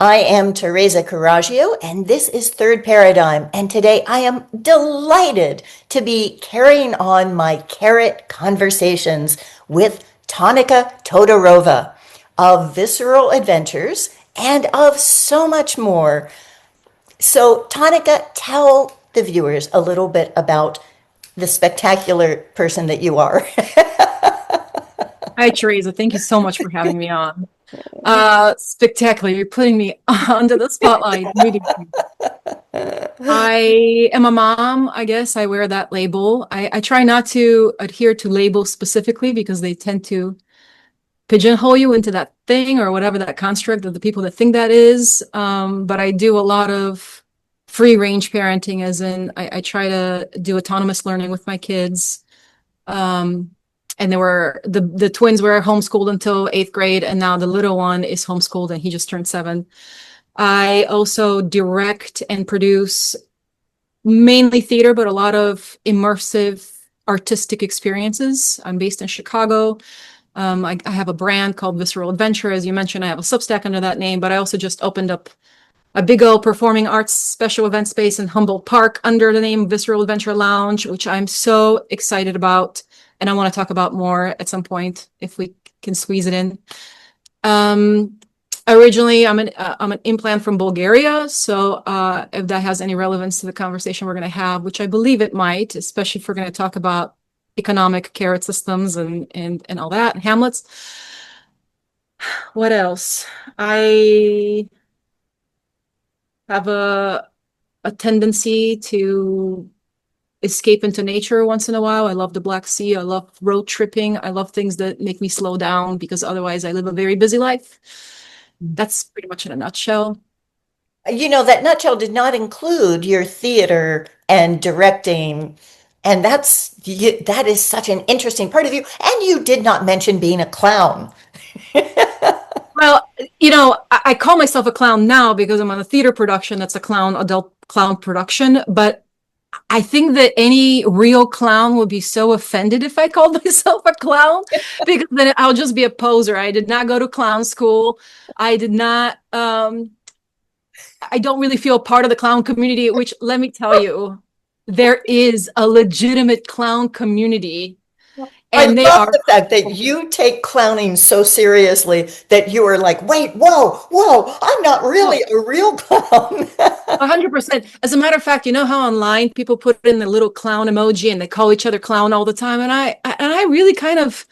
I am Tereza Carraggio, and this is Third Paradigm. And today I am delighted to be carrying on my Caret conversations with Tonika Todorova of Visceral Adventures and of so much more. So, Tonika, tell the viewers a little bit about the spectacular person that you are. Hi, Teresa. Thank you so much for having me on. Spectacular. You're putting me under the spotlight. Really. I am a mom, I guess. I wear that label. I try not to adhere to labels specifically because they tend to pigeonhole you into that thing or whatever that construct of the people that think that is. But I do a lot of free range parenting, as in I try to do autonomous learning with my kids. And they were the twins were homeschooled until 8th grade, and now the little one is homeschooled and he just turned 7. I also direct and produce mainly theater, but a lot of immersive artistic experiences. I'm based in Chicago. I have a brand called Visceral Adventure. As you mentioned, I have a Substack under that name, but I also just opened up a big old performing arts special event space in Humboldt Park under the name Visceral Adventure Lounge, which I'm so excited about. And I want to talk about more at some point if we can squeeze it in. Originally, I'm an implant from Bulgaria. So if that has any relevance to the conversation we're going to have, which I believe it might, especially if we're going to talk about economic carrot systems and all that, and hamlets. What else? I have a tendency to escape into nature once in a while. I love the Black Sea. I love road tripping. I love things that make me slow down because otherwise I live a very busy life. That's pretty much in a nutshell. You know, that nutshell did not include your theater and directing, and that is such an interesting part of you. And you did not mention being a clown. Well, I call myself a clown now because I'm on a theater production that's a adult clown production, but I think that any real clown would be so offended if I called myself a clown because then I'll just be a poser. I did not go to clown school. I did not, I don't really feel part of the clown community, which let me tell you, there is a legitimate clown community. I And they love are the fact that you take clowning so seriously that you are like, wait, whoa, I'm not really a real clown. 100%. As a matter of fact, you know how online people put in the little clown emoji and they call each other clown all the time, and I really kind of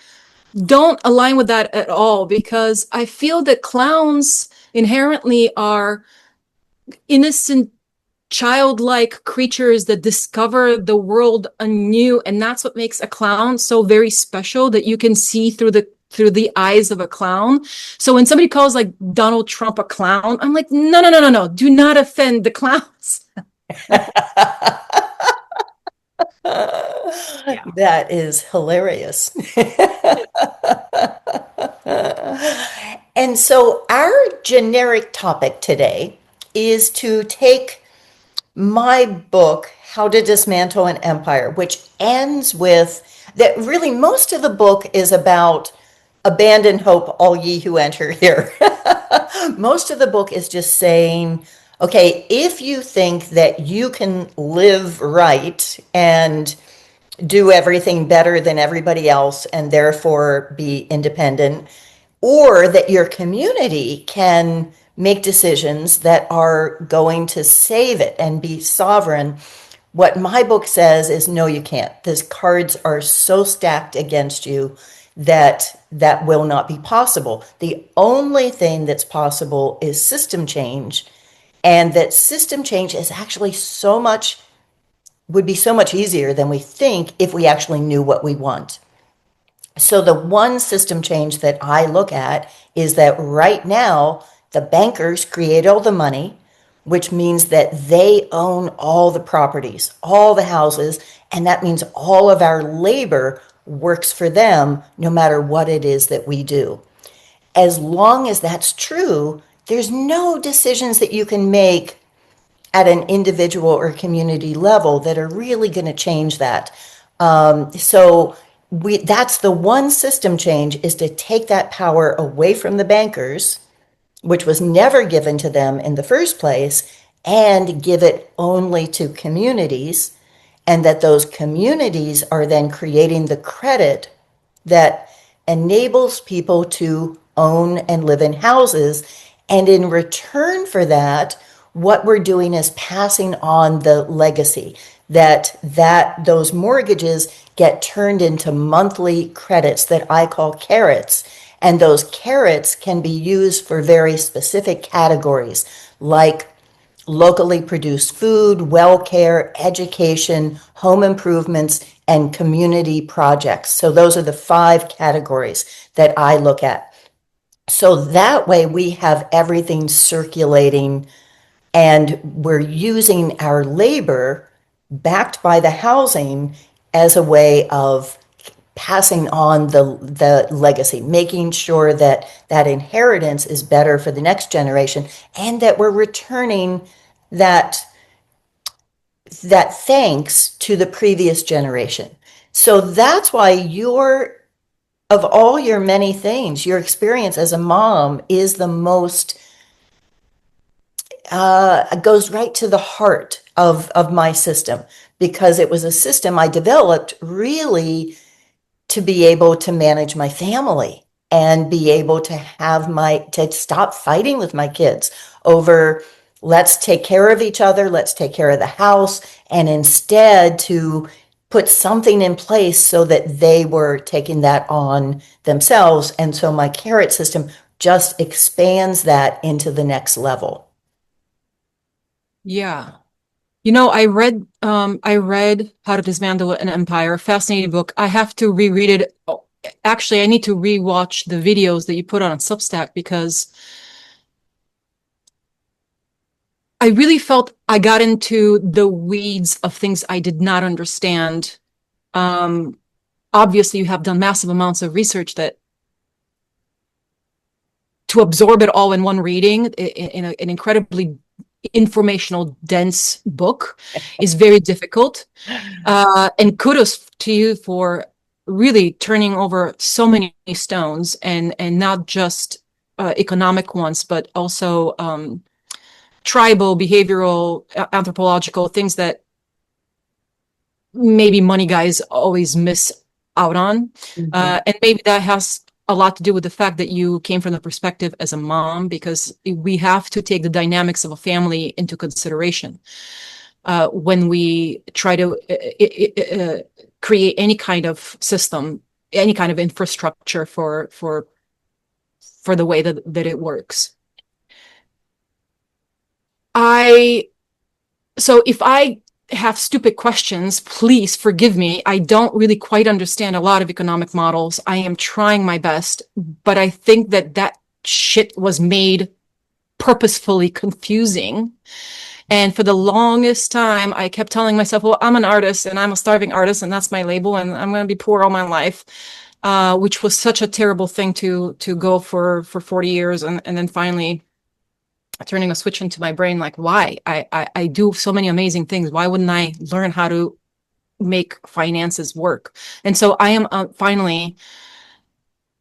don't align with that at all because I feel that clowns inherently are innocent, childlike creatures that discover the world anew, and that's what makes a clown so very special, that you can see through the eyes of a clown. So when somebody calls like Donald Trump a clown, I'm like, no, do not offend the clowns. Yeah. That is hilarious. And so our generic topic today is to take my book, How to Dismantle an Empire, which ends with that really most of the book is about abandon hope, all ye who enter here. Most of the book is just saying, okay, if you think that you can live right and do everything better than everybody else and therefore be independent, or that your community can make decisions that are going to save it and be sovereign. What my book says is no, you can't. These cards are so stacked against you that that will not be possible. The only thing that's possible is system change, and that system change is actually would be so much easier than we think if we actually knew what we want. So the one system change that I look at is that right now the bankers create all the money, which means that they own all the properties, all the houses, and that means all of our labor works for them no matter what it is that we do. As long as that's true, there's no decisions that you can make at an individual or community level that are really going to change that. So that's the one system change, is to take that power away from the bankers which was never given to them in the first place, and give it only to communities, and that those communities are then creating the credit that enables people to own and live in houses. And in return for that, what we're doing is passing on the legacy that those mortgages get turned into monthly credits that I call carets. And those carets can be used for very specific categories like locally produced food, wellcare, education, home improvements, and community projects. So those are the 5 categories that I look at. So that way we have everything circulating, and we're using our labor backed by the housing as a way of passing on the legacy, making sure that that inheritance is better for the next generation, and that we're returning that that thanks to the previous generation. So that's why of all your many things, your experience as a mom is the most goes right to the heart of my system, because it was a system I developed really to be able to manage my family and be able to to stop fighting with my kids over, let's take care of each other, let's take care of the house, and instead to put something in place so that they were taking that on themselves. And so my carrot system just expands that into the next level. Yeah. I read How to Dismantle an Empire, fascinating book. I have to reread it. Oh, actually, I need to rewatch the videos that you put on Substack, because I really felt I got into the weeds of things I did not understand. Um, Obviously, you have done massive amounts of research that to absorb it all in one reading in an incredibly informational, dense book is very difficult. And kudos to you for really turning over so many stones, and not just economic ones, but also tribal, behavioral, anthropological things that maybe money guys always miss out on. And maybe that has a lot to do with the fact that you came from the perspective as a mom, because we have to take the dynamics of a family into consideration when we try to create any kind of system, any kind of infrastructure for the way that it works. So if I have stupid questions, please forgive me. I don't really quite understand a lot of economic models. I am trying my best, but I think that shit was made purposefully confusing. And for the longest time, I kept telling myself, well, I'm an artist and I'm a starving artist, and that's my label, and I'm going to be poor all my life, which was such a terrible thing to go for 40 years. And then finally turning a switch into my brain, like, why? I do so many amazing things. Why wouldn't I learn how to make finances work? And so I am finally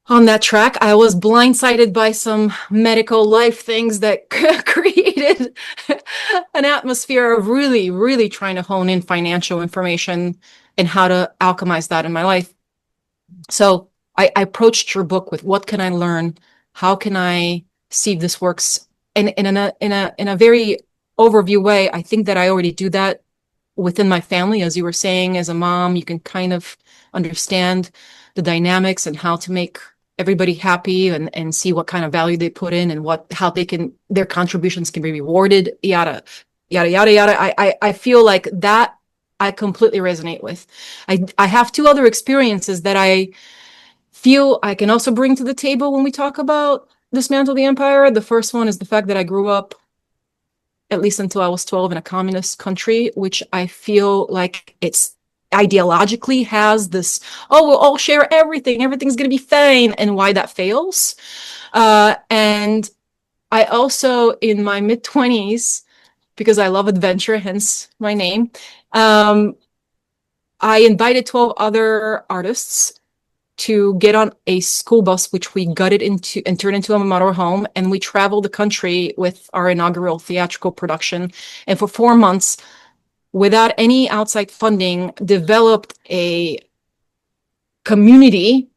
on that track. I was blindsided by some medical life things that created an atmosphere of really, really trying to hone in financial information and how to alchemize that in my life. So I approached your book with, what can I learn? How can I see if this works? And in a very overview way, I think that I already do that within my family. As you were saying, as a mom, you can kind of understand the dynamics and how to make everybody happy, and see what kind of value they put in, and how their contributions can be rewarded, yada, yada, yada, yada. I feel like that I completely resonate with. I have 2 other experiences that I feel I can also bring to the table when we talk about Dismantle the Empire. The first one is the fact that I grew up, at least until I was 12, in a communist country, which I feel like it's ideologically has this, oh, we'll all share everything, everything's going to be fine, and why that fails. And I also, in my mid-20s, because I love adventure, hence my name, I invited 12 other artists to get on a school bus, which we gutted into and turned into a motor home. And we traveled the country with our inaugural theatrical production. And for 4 months, without any outside funding, developed a community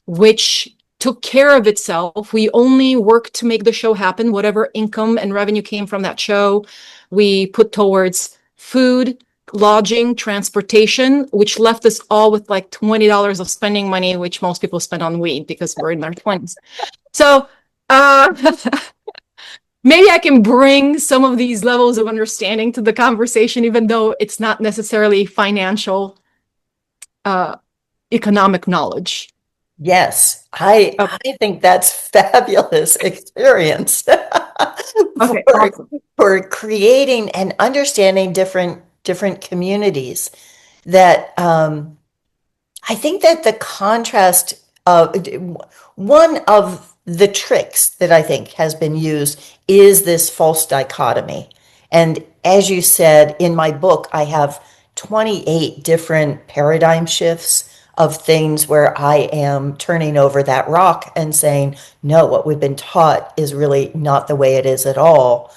which took care of itself. We only worked to make the show happen. Whatever income and revenue came from that show, we put towards food, lodging, transportation, which left us all with like $20 of spending money, which most people spend on weed because we're in their 20s. So maybe I can bring some of these levels of understanding to the conversation, even though it's not necessarily financial, economic knowledge. Yes, I think that's fabulous experience Okay, for awesome. for creating and understanding different communities that I think that the contrast of one of the tricks that I think has been used is this false dichotomy. And as you said, in my book, I have 28 different paradigm shifts of things where I am turning over that rock and saying, no, what we've been taught is really not the way it is at all.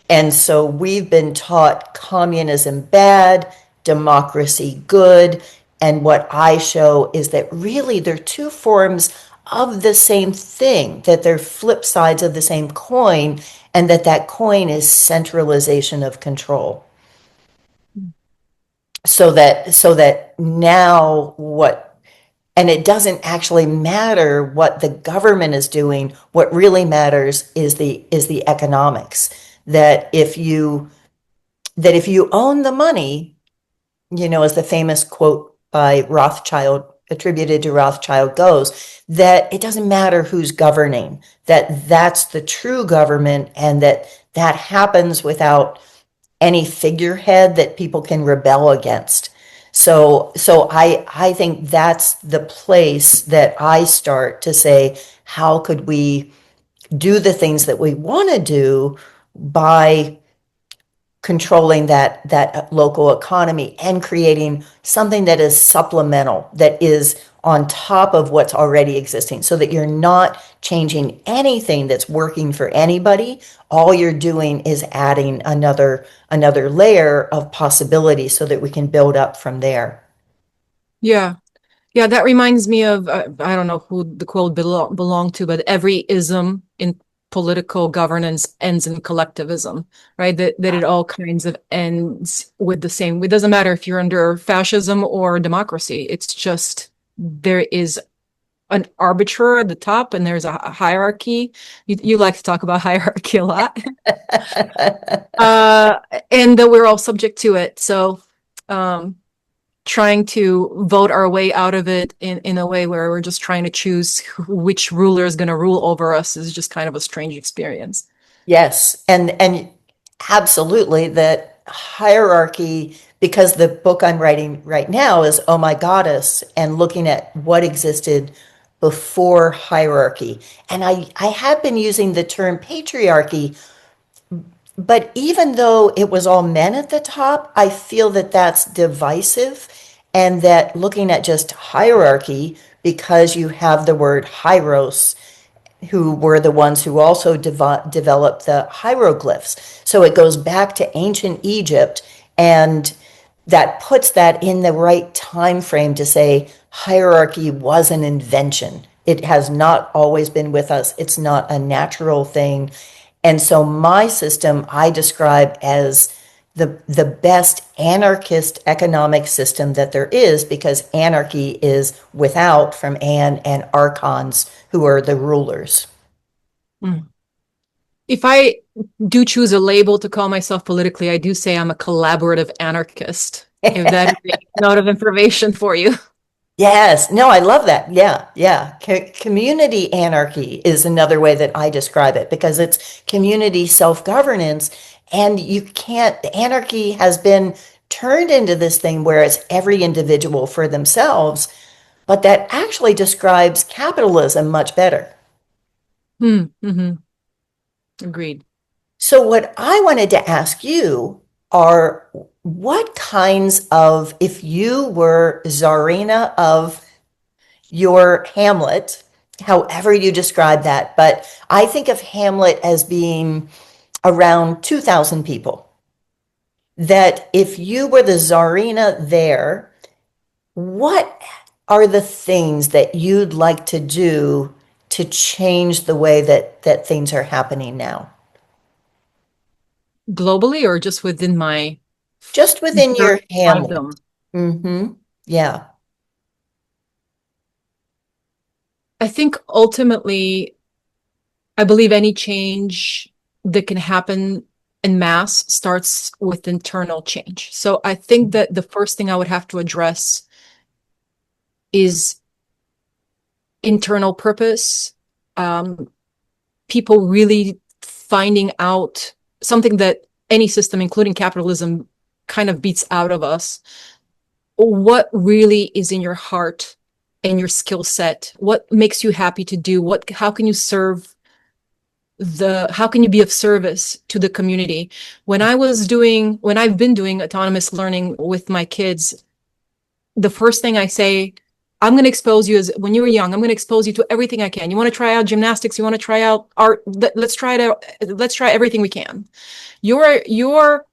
And so we've been taught communism bad, democracy good. And what I show is that really they're two forms of the same thing, that they're flip sides of the same coin, and that coin is centralization of control. So that now what, and it doesn't actually matter what the government is doing. What really matters is the economics. That if you own the money, as the famous quote by Rothschild, attributed to Rothschild, goes, that it doesn't matter who's governing, that's the true government, and that happens without any figurehead that people can rebel against. So I think that's the place that I start to say, how could we do the things that we want to do by controlling that local economy and creating something that is supplemental, that is on top of what's already existing, so that you're not changing anything that's working for anybody. All you're doing is adding another layer of possibility so that we can build up from there. Yeah. Yeah, that reminds me of, I don't know who the quote belonged to, but every ism in political governance ends in collectivism, right? That it all kinds of ends with the same. It doesn't matter if you're under fascism or democracy. It's just there is an arbiter at the top and there's a hierarchy. You like to talk about hierarchy a lot. And that we're all subject to it. So, trying to vote our way out of it in a way where we're just trying to choose which ruler is going to rule over us is just kind of a strange experience. Yes, and absolutely that hierarchy, because the book I'm writing right now is Oh My Goddess, and looking at what existed before hierarchy. And I have been using the term patriarchy, but even though it was all men at the top, I feel that that's divisive, and that looking at just hierarchy, because you have the word hieros, who were the ones who also developed the hieroglyphs. So it goes back to ancient Egypt, and that puts that in the right time frame to say hierarchy was an invention. It has not always been with us. It's not a natural thing. And so my system I describe as the best anarchist economic system that there is, because anarchy is without, from An and archons, who are the rulers. Mm. If I do choose a label to call myself politically, I do say I'm a collaborative anarchist. If that is a note of information for you. Yes, no, I love that. Yeah, yeah. Community anarchy is another way that I describe it, because it's community self-governance, and you can't, anarchy has been turned into this thing where it's every individual for themselves, but that actually describes capitalism much better. Mm-hmm. Agreed. So what I wanted to ask you are, what kinds of, if you were Tsarina of your hamlet, however you describe that. But I think of Hamlet as being around 2,000 people. That if you were the czarina there, what are the things that you'd like to do to change the way that things are happening now? Globally or just within my Just within your hamlet. fiefdom? Mm-hmm. Yeah. I think ultimately, I believe any change that can happen in mass starts with internal change. So I think that the first thing I would have to address is internal purpose. People really finding out something that any system, including capitalism, kind of beats out of us. What really is in your heart and your skill set? What makes you happy to do? How can you serve how can you be of service to the community? When I've been doing autonomous learning with my kids, the first thing I say, I'm going to expose you is when you were young, I'm going to expose you to everything I can. You want to try out gymnastics? You want to try out art? Let's try it out. Let's try everything we can. Your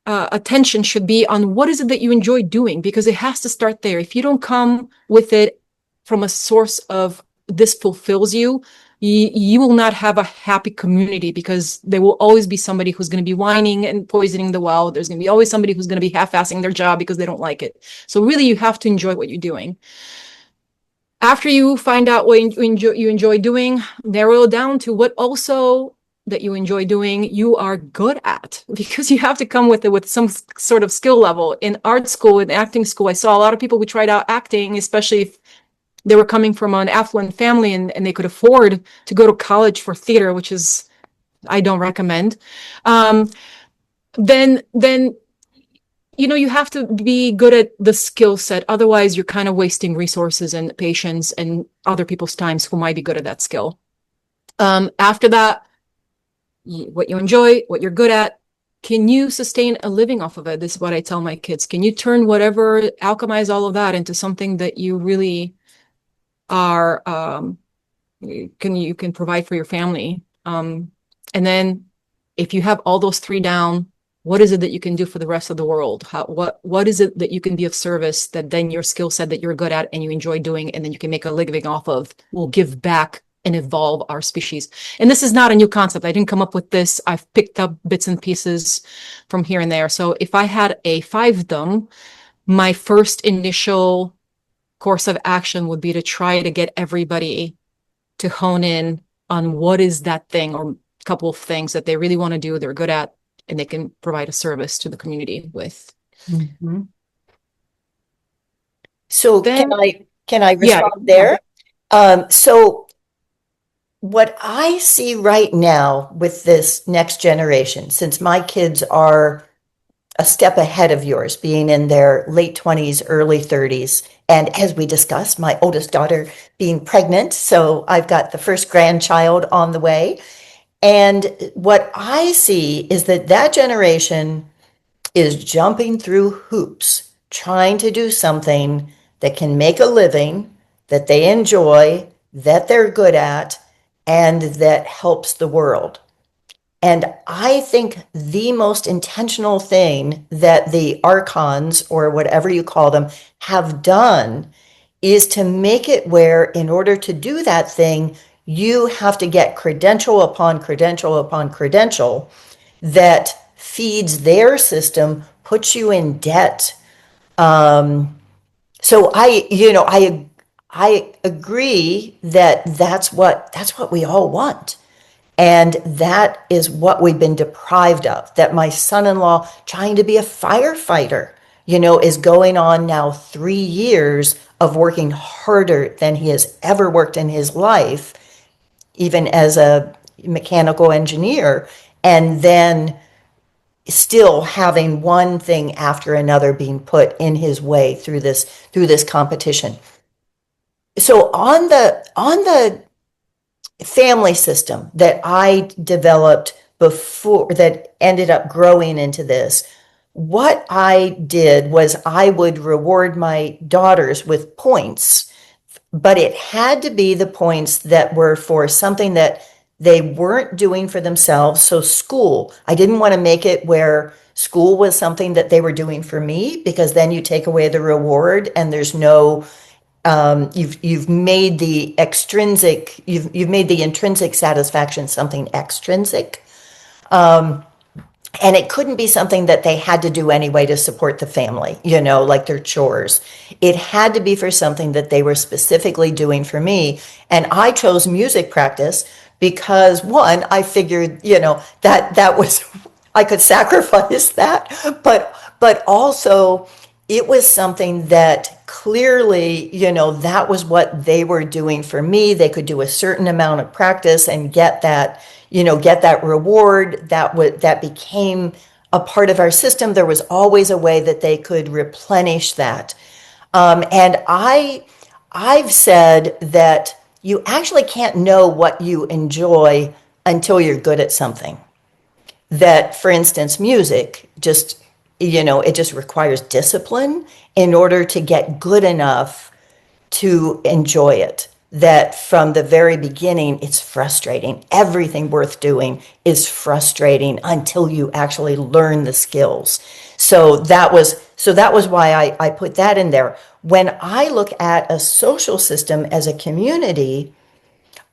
attention should be on what is it that you enjoy doing, because it has to start there. If you don't come with it from a source of this fulfills you, you will not have a happy community, because there will always be somebody who's going to be whining and poisoning the well. There's going to be always somebody who's going to be half-assing their job because they don't like it. So really, you have to enjoy what you're doing. After you find out what you enjoy doing, narrow it down to what also that you enjoy doing you are good at, because you have to come with it with some sort of skill level. In art school, in acting school, I saw a lot of people who tried out acting, especially if they were coming from an affluent family and they could afford to go to college for theater, which is, I don't recommend. Then you have to be good at the skill set. Otherwise, you're kind of wasting resources and patience and other people's times who might be good at that skill. After that, what you enjoy, what you're good at, can you sustain a living off of it? This is what I tell my kids. Can you turn whatever, alchemize all of that into something that you really are, you can provide for your family? And then if you have all those three down, what is it that you can do for the rest of the world? What is it that you can be of service that then your skill set that you're good at and you enjoy doing, and then you can make a living off of, will give back and evolve our species? And this is not a new concept. I didn't come up with this. I've picked up bits and pieces from here and there. So if I had a fiefdom, my first initial course of action would be to try to get everybody to hone in on what is that thing or a couple of things that they really want to do, they're good at, and they can provide a service to the community with. Mm-hmm. So Then, can I respond there? So what I see right now with this next generation, since my kids are a step ahead of yours, being in their late 20s, early 30s, and as we discussed, my oldest daughter being pregnant, so I've got the first grandchild on the way. And what I see is that generation is jumping through hoops, trying to do something that can make a living, that they enjoy, that they're good at, and that helps the world. And I think the most intentional thing that the archons, or whatever you call them, have done is to make it where, in order to do that thing, you have to get credential upon credential upon credential that feeds their system, puts you in debt. So I agree that that's what we all want. And that is what we've been deprived of. That my son-in-law, trying to be a firefighter, is going on now 3 years of working harder than he has ever worked in his life, even as a mechanical engineer, and then still having one thing after another being put in his way through this competition. So on the family system that I developed before, that ended up growing into this, what I did was I would reward my daughters with points but it had to be the points that were for something that they weren't doing for themselves. So school, I didn't want to make it where school was something that they were doing for me, because then you take away the reward and there's no, you've made the extrinsic, you've made the intrinsic satisfaction something extrinsic. And it couldn't be something that they had to do anyway to support the family, like their chores. It had to be for something that they were specifically doing for me. And I chose music practice because, one, I figured, that was, I could sacrifice that, but also it was something that clearly, that was what they were doing for me. They could do a certain amount of practice and get that, get that reward. That became a part of our system. There was always a way that they could replenish that. And I've said that you actually can't know what you enjoy until you're good at something. That, for instance, music just, it just requires discipline in order to get good enough to enjoy it. That from the very beginning, it's frustrating. Everything worth doing is frustrating until you actually learn the skills. So that was why I put that in there. When I look at a social system as a community,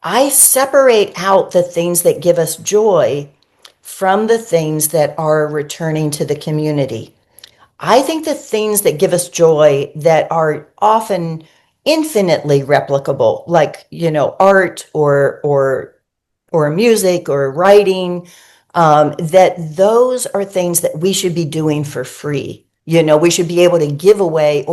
I separate out the things that give us joy from the things that are returning to the community. I think the things that give us joy that are often infinitely replicable, like, art or music or writing, that those are things that we should be doing for free. We should be able to give away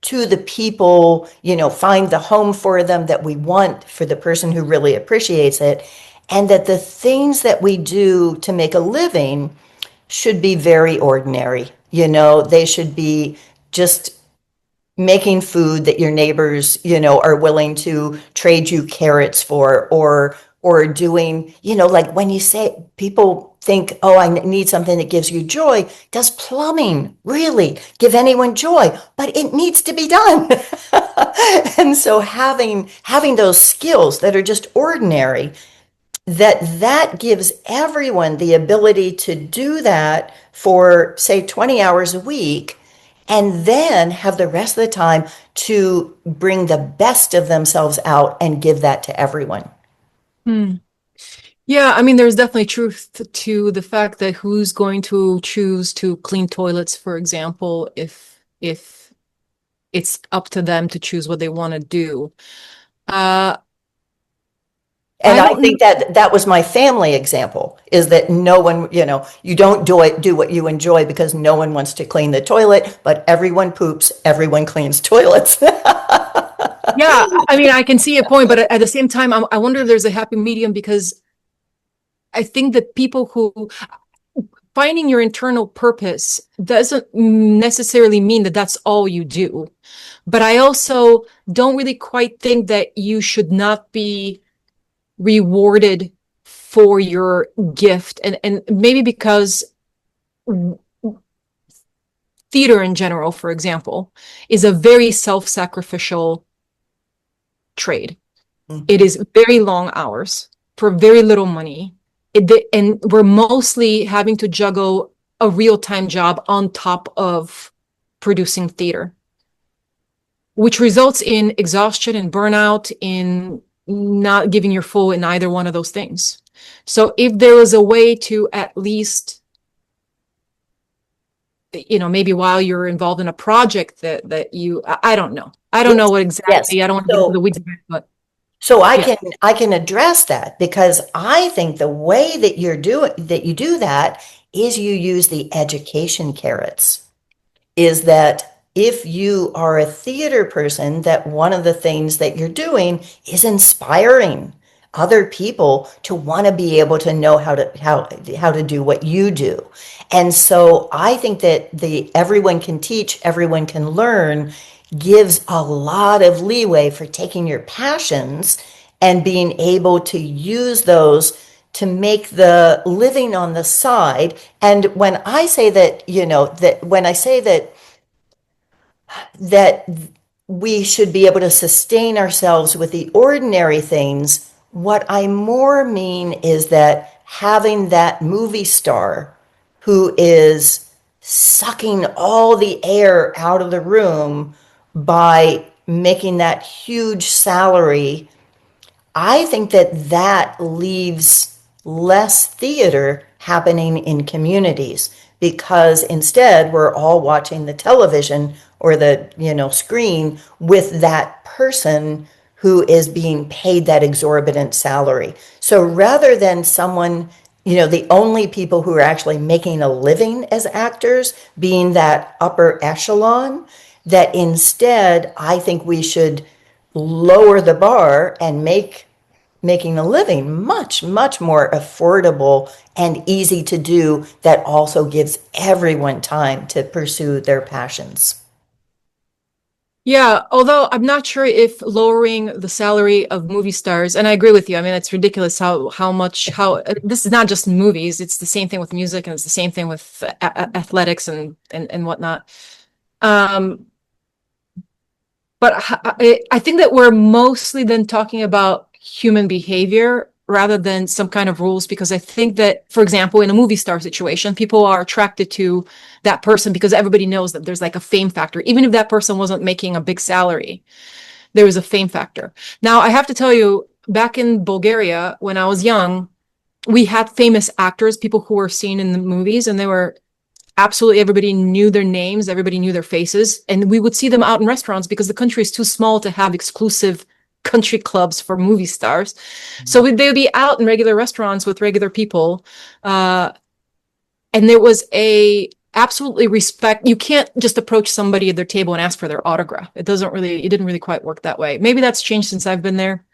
to the people, find the home for them that we want for the person who really appreciates it. And that the things that we do to make a living should be very ordinary. They should be just making food that your neighbors, are willing to trade you carrots for, or doing, like when you say, people think, oh, I need something that gives you joy. Does plumbing really give anyone joy? But it needs to be done. And so having those skills that are just ordinary, that gives everyone the ability to do that for, say, 20 hours a week, and then have the rest of the time to bring the best of themselves out and give that to everyone. Yeah, I mean, there's definitely truth to the fact that who's going to choose to clean toilets, for example, if it's up to them to choose what they want to do. And I I don't. think that was my family example, is that no one, you don't do what you enjoy because no one wants to clean the toilet, but everyone poops, everyone cleans toilets. Yeah, I mean, I can see a point, but at the same time, I wonder if there's a happy medium, because I think that people who finding your internal purpose doesn't necessarily mean that that's all you do. But I also don't really quite think that you should not be rewarded for your gift. And maybe because theater in general, for example, is a very self-sacrificial trade. Mhm. It is very long hours for very little money. And we're mostly having to juggle a real-time job on top of producing theater, which results in exhaustion and burnout, in not giving your full in either one of those things. So if there was a way to at least, maybe while you're involved in a project that you, I don't know. I don't know what exactly, Yes. I don't want to get into the weeds of it, but So yeah. I can address that, because I think the way that you do that is you use the education carets. Is that if you are a theater person, that one of the things that you're doing is inspiring other people to want to be able to know how to do what you do. And so I think that the everyone can teach, everyone can learn gives a lot of leeway for taking your passions and being able to use those to make the living on the side. And when I say that, that when I say that we should be able to sustain ourselves with the ordinary things. What I more mean is that having that movie star who is sucking all the air out of the room by making that huge salary, I think that that leaves less theater happening in communities because instead we're all watching the television or the screen with that person who is being paid that exorbitant salary. So rather than someone, the only people who are actually making a living as actors being that upper echelon, that instead I think we should lower the bar and making a living much, much more affordable and easy to do that also gives everyone time to pursue their passions. Yeah, although I'm not sure if lowering the salary of movie stars, and I agree with you. I mean, it's ridiculous how this is not just movies. It's the same thing with music, and it's the same thing with athletics and whatnot. Um, but I think that we're mostly then talking about human behavior rather than some kind of rules, because I think that, for example, in a movie star situation, people are attracted to that person because everybody knows that there's like a fame factor. Even if that person wasn't making a big salary, there is a fame factor. Now, I have to tell you, back in Bulgaria, when I was young, we had famous actors, people who were seen in the movies, and they were absolutely, everybody knew their names, everybody knew their faces, and we would see them out in restaurants because the country is too small to have exclusive country clubs for movie stars. So they would be out in regular restaurants with regular people, and there was a absolutely respect. You can't just approach somebody at their table and ask for their autograph. It didn't really quite work that way. Maybe that's changed since I've been there,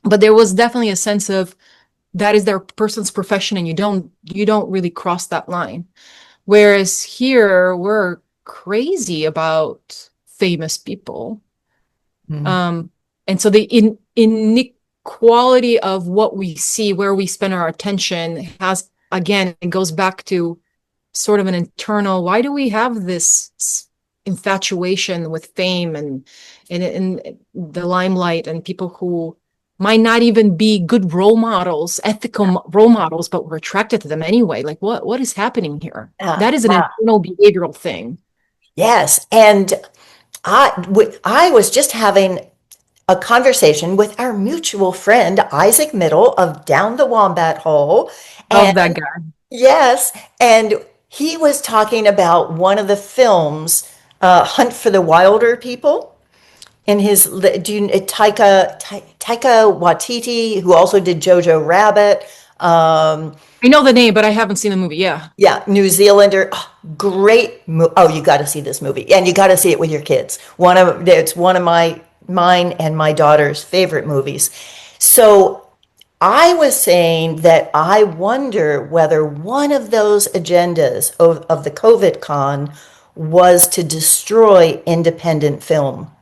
but there was definitely a sense of that is their person's profession, and you don't really cross that line. Whereas here, we're crazy about famous people. Mm. And so the inequality of what we see, where we spend our attention has, again, it goes back to sort of an internal, why do we have this infatuation with fame and the limelight and people who might not even be good role models, ethical role models, but we're attracted to them anyway. Like what is happening here? That is an Wow. internal behavioral thing. Yes. And I was just having a conversation with our mutual friend, Isaac Middle of Down the Wombat Hole. Love And that guy. yes, and he was talking about one of the films, Hunt for the Wilder People. In his, do you, Taika Waititi, who also did Jojo Rabbit. I know the name, but I haven't seen the movie. Yeah. Yeah, New Zealander, oh, great. Oh, you got to see this movie, and you got to see it with your kids. It's one of mine and my daughter's favorite movies. So I was saying that I wonder whether one of those agendas of the CovidCon was to destroy independent film.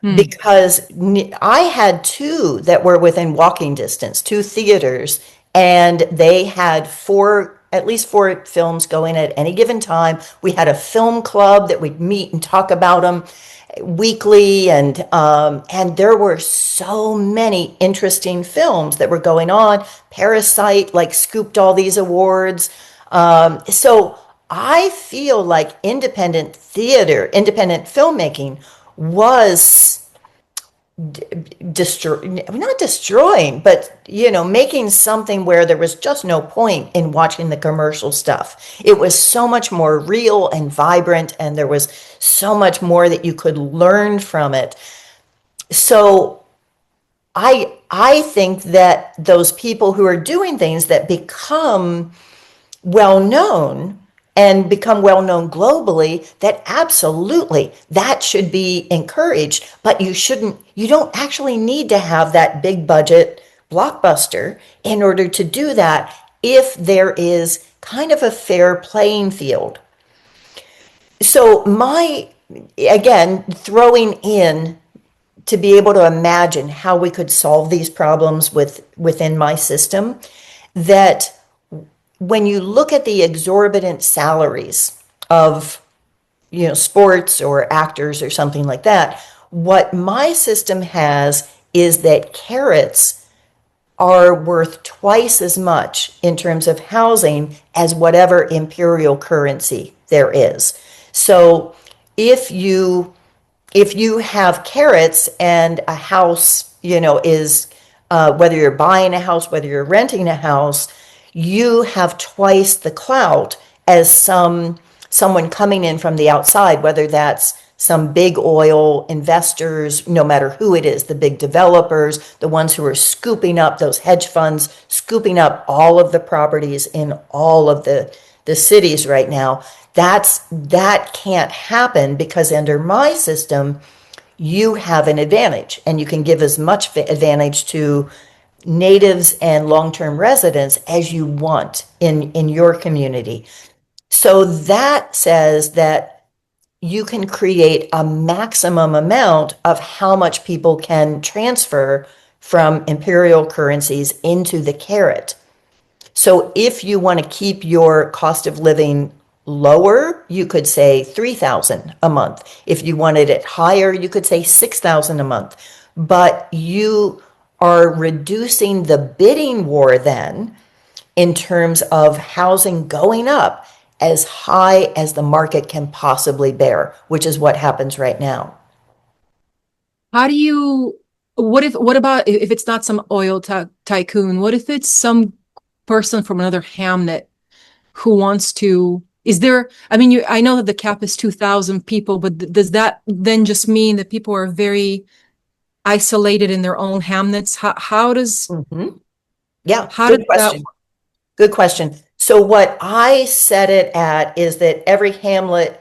Hmm. Because I had two that were within walking distance, two theaters, and they had at least four films going at any given time. We had a film club that we'd meet and talk about them weekly, and there were so many interesting films that were going on. Parasite like scooped all these awards. So I feel like independent theater, independent filmmaking was not destroying, but making something where there was just no point in watching the commercial stuff. It was so much more real and vibrant, and there was so much more that you could learn from it. So I think that those people who are doing things that become well known and become well known globally, that absolutely that should be encouraged, but you don't actually need to have that big budget blockbuster in order to do that if there is kind of a fair playing field. So again, throwing in to be able to imagine how we could solve these problems within my system, that when you look at the exorbitant salaries of sports or actors or something like that. What my system has is that carets are worth twice as much in terms of housing as whatever imperial currency there is. So if you if you have carets and a house, is whether you're buying a house, whether you're renting a house, you have twice the clout as someone coming in from the outside, whether that's some big oil investors, no matter who it is, the big developers, the ones who are scooping up those hedge funds, scooping up all of the properties in all of the cities right now. That can't happen because under my system, you have an advantage and you can give as much advantage to natives and long-term residents as you want in your community. So that says that you can create a maximum amount of how much people can transfer from imperial currencies into the caret. So if you want to keep your cost of living lower, you could say 3,000 a month. If you wanted it higher, you could say 6,000 a month. But you are reducing the bidding war then in terms of housing going up as high as the market can possibly bear, which is what happens right now. How do you, what about if it's not some oil tycoon? What if it's some person from another hamlet who wants to, I mean, I know that the cap is 2,000 people, but does that then just mean that people are very isolated in their own hamlets? How does, Yeah, how good does that question. Good question. So what I set it at is that every hamlet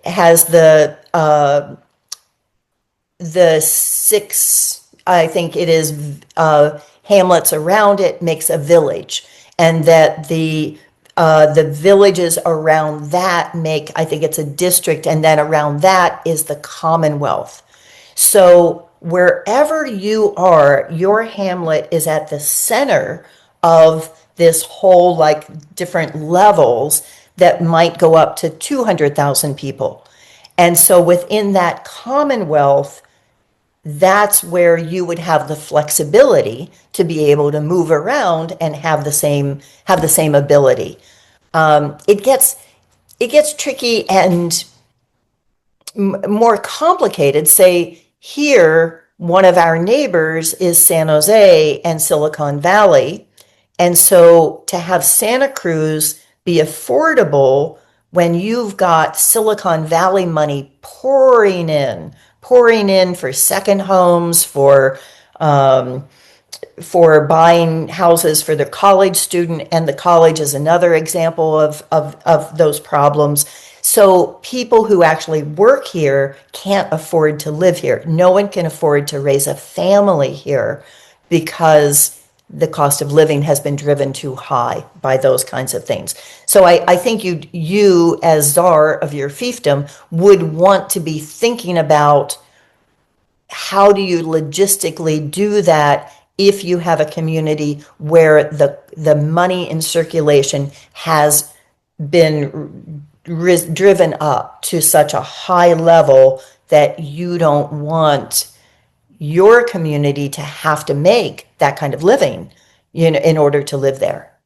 has the six, I think it is, hamlets around it makes a village, and that the villages around that make, I think it's a district, and then around that is the Commonwealth. So wherever you are, your hamlet is at the center of this whole, like, different levels that might go up to 200,000 people. And so within that Commonwealth, that's where you would have the flexibility to be able to move around and have the same ability. It gets tricky and more complicated. Say here, one of our neighbors is San Jose and Silicon Valley. And so to have Santa Cruz be affordable when you've got Silicon Valley money pouring in for second homes, for buying houses for the college student, and the college is another example of those problems. So people who actually work here can't afford to live here. No one can afford to raise a family here because the cost of living has been driven too high by those kinds of things. So I think you as czar of your fiefdom would want to be thinking about how do you logistically do that if you have a community where the money in circulation has been driven up to such a high level that you don't want your community to have to make that kind of living, in order to live there.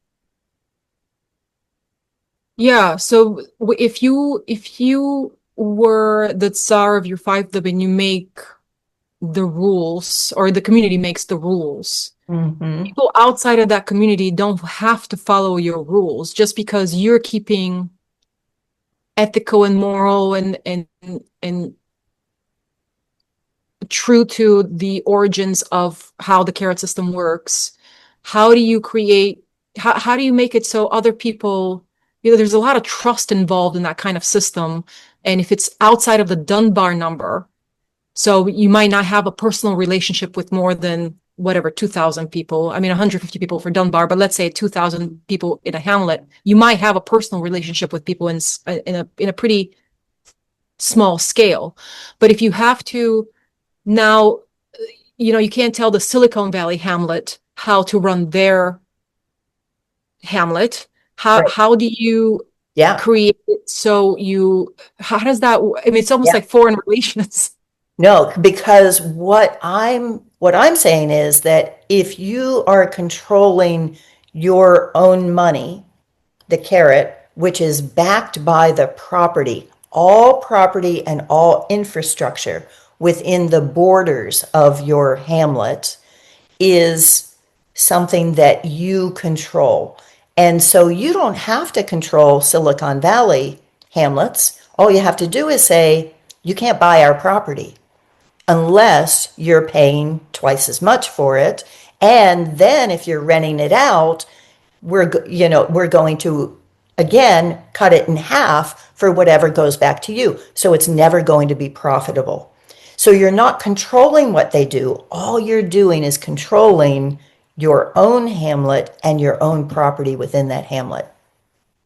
Yeah, so if you were the Tsar of your fiefdom and you make the rules, or the community makes the rules, people outside of that community don't have to follow your rules just because you're keeping ethical and moral and true to the origins of how the caret system works. How do you create, how do you make it so other people, there's a lot of trust involved in that kind of system. And if it's outside of the Dunbar number, so you might not have a personal relationship with more than whatever, 2,000 people. I mean, 150 people for Dunbar, but let's say 2,000 people in a hamlet. You might have a personal relationship with people in a pretty small scale. But if you have to now, you can't tell the Silicon Valley hamlet how to run their hamlet. Right. How do you Yeah. create it so you, how does that, I mean, it's almost Yeah. like foreign relations. No, because what I'm saying is that if you are controlling your own money, the carrot, which is backed by the property and all infrastructure within the borders of your hamlet, is something that you control. And so you don't have to control Silicon Valley hamlets. All you have to do is say, you can't buy our property unless you're paying twice as much for it. And then if you're renting it out, we're going to again cut it in half for whatever goes back to you. So it's never going to be profitable. So you're not controlling what they do. All you're doing is controlling your own hamlet and your own property within that hamlet.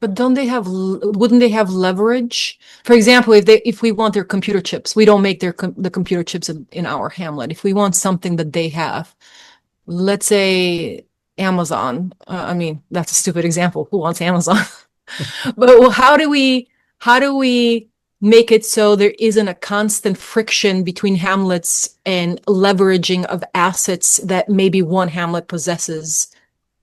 But don't they have, wouldn't they have leverage? For example, if we want their computer chips, we don't make the computer chips in our hamlet. If we want something that they have, let's say Amazon, I mean, that's a stupid example. Who wants Amazon? But well, how do we make it so there isn't a constant friction between hamlets and leveraging of assets that maybe one hamlet possesses?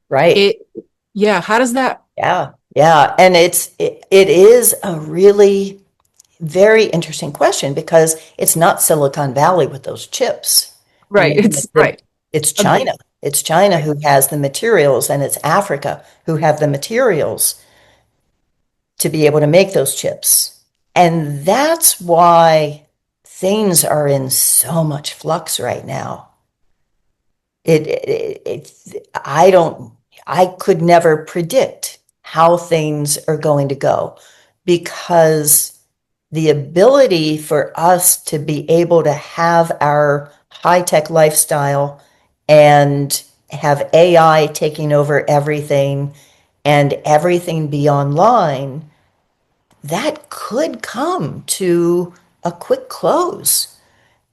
Right. It, yeah, how does that? Yeah. Yeah. And it is a really very interesting question because it's not Silicon Valley with those chips. Right, it's right. It's Agreed. China. It's China Right. who has the materials, and it's Africa who have the materials to be able to make those chips. And that's why things are in so much flux right now. I don't, I could never predict how things are going to go because the ability for us to be able to have our high-tech lifestyle and have AI taking over everything and everything be online, that could come to a quick close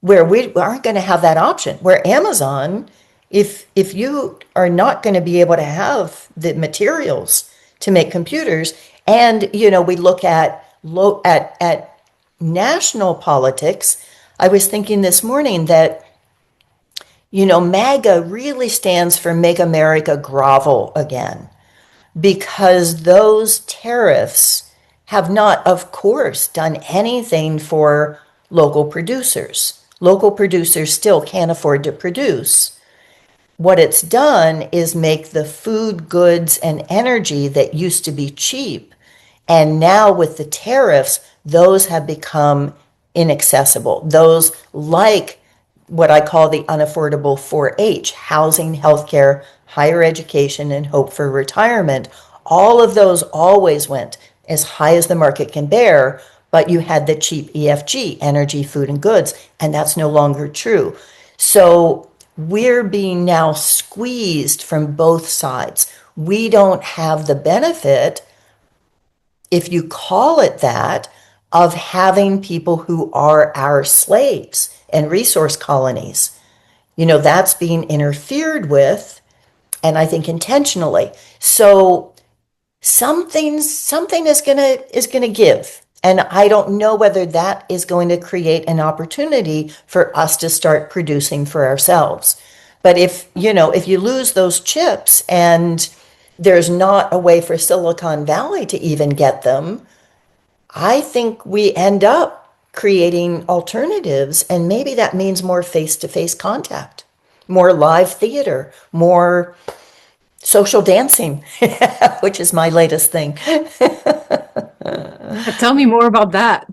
where we aren't going to have that option. Where Amazon, if you are not going to be able to have the materials to make computers, and we look at at national politics. I was thinking this morning that MAGA really stands for Make America Grovel Again, because those tariffs have not, of course, done anything for local producers. Local producers still can't afford to produce. What it's done is make the food, goods, and energy that used to be cheap, and now with the tariffs, those have become inaccessible. Those, like what I call the unaffordable 4-H, housing, healthcare, higher education, and hope for retirement. All of those always went as high as the market can bear, but you had the cheap EFG, energy, food, and goods, and that's no longer true. So we're being now squeezed from both sides. We don't have the benefit, if you call it that, of having people who are our slaves and resource colonies. That's being interfered with, and I think intentionally. So something is gonna give. And I don't know whether that is going to create an opportunity for us to start producing for ourselves. But if you lose those chips and there's not a way for Silicon Valley to even get them, I think we end up creating alternatives, and maybe that means more face-to-face contact, more live theater, more social dancing, which is my latest thing. Tell me more about that.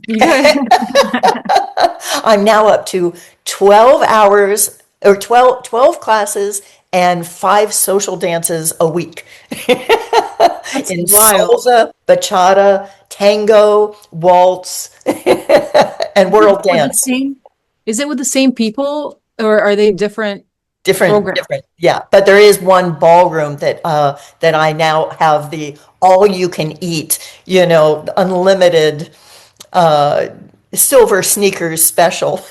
I'm now up to 12 hours or 12 classes and 5 social dances a week. That's In wild. salsa, bachata, tango, waltz, and Is it world with the dance. same? Is it with the same people, or are they different Different, programs? different, yeah. But there is one ballroom that I now have the all you can eat, unlimited silver sneakers special.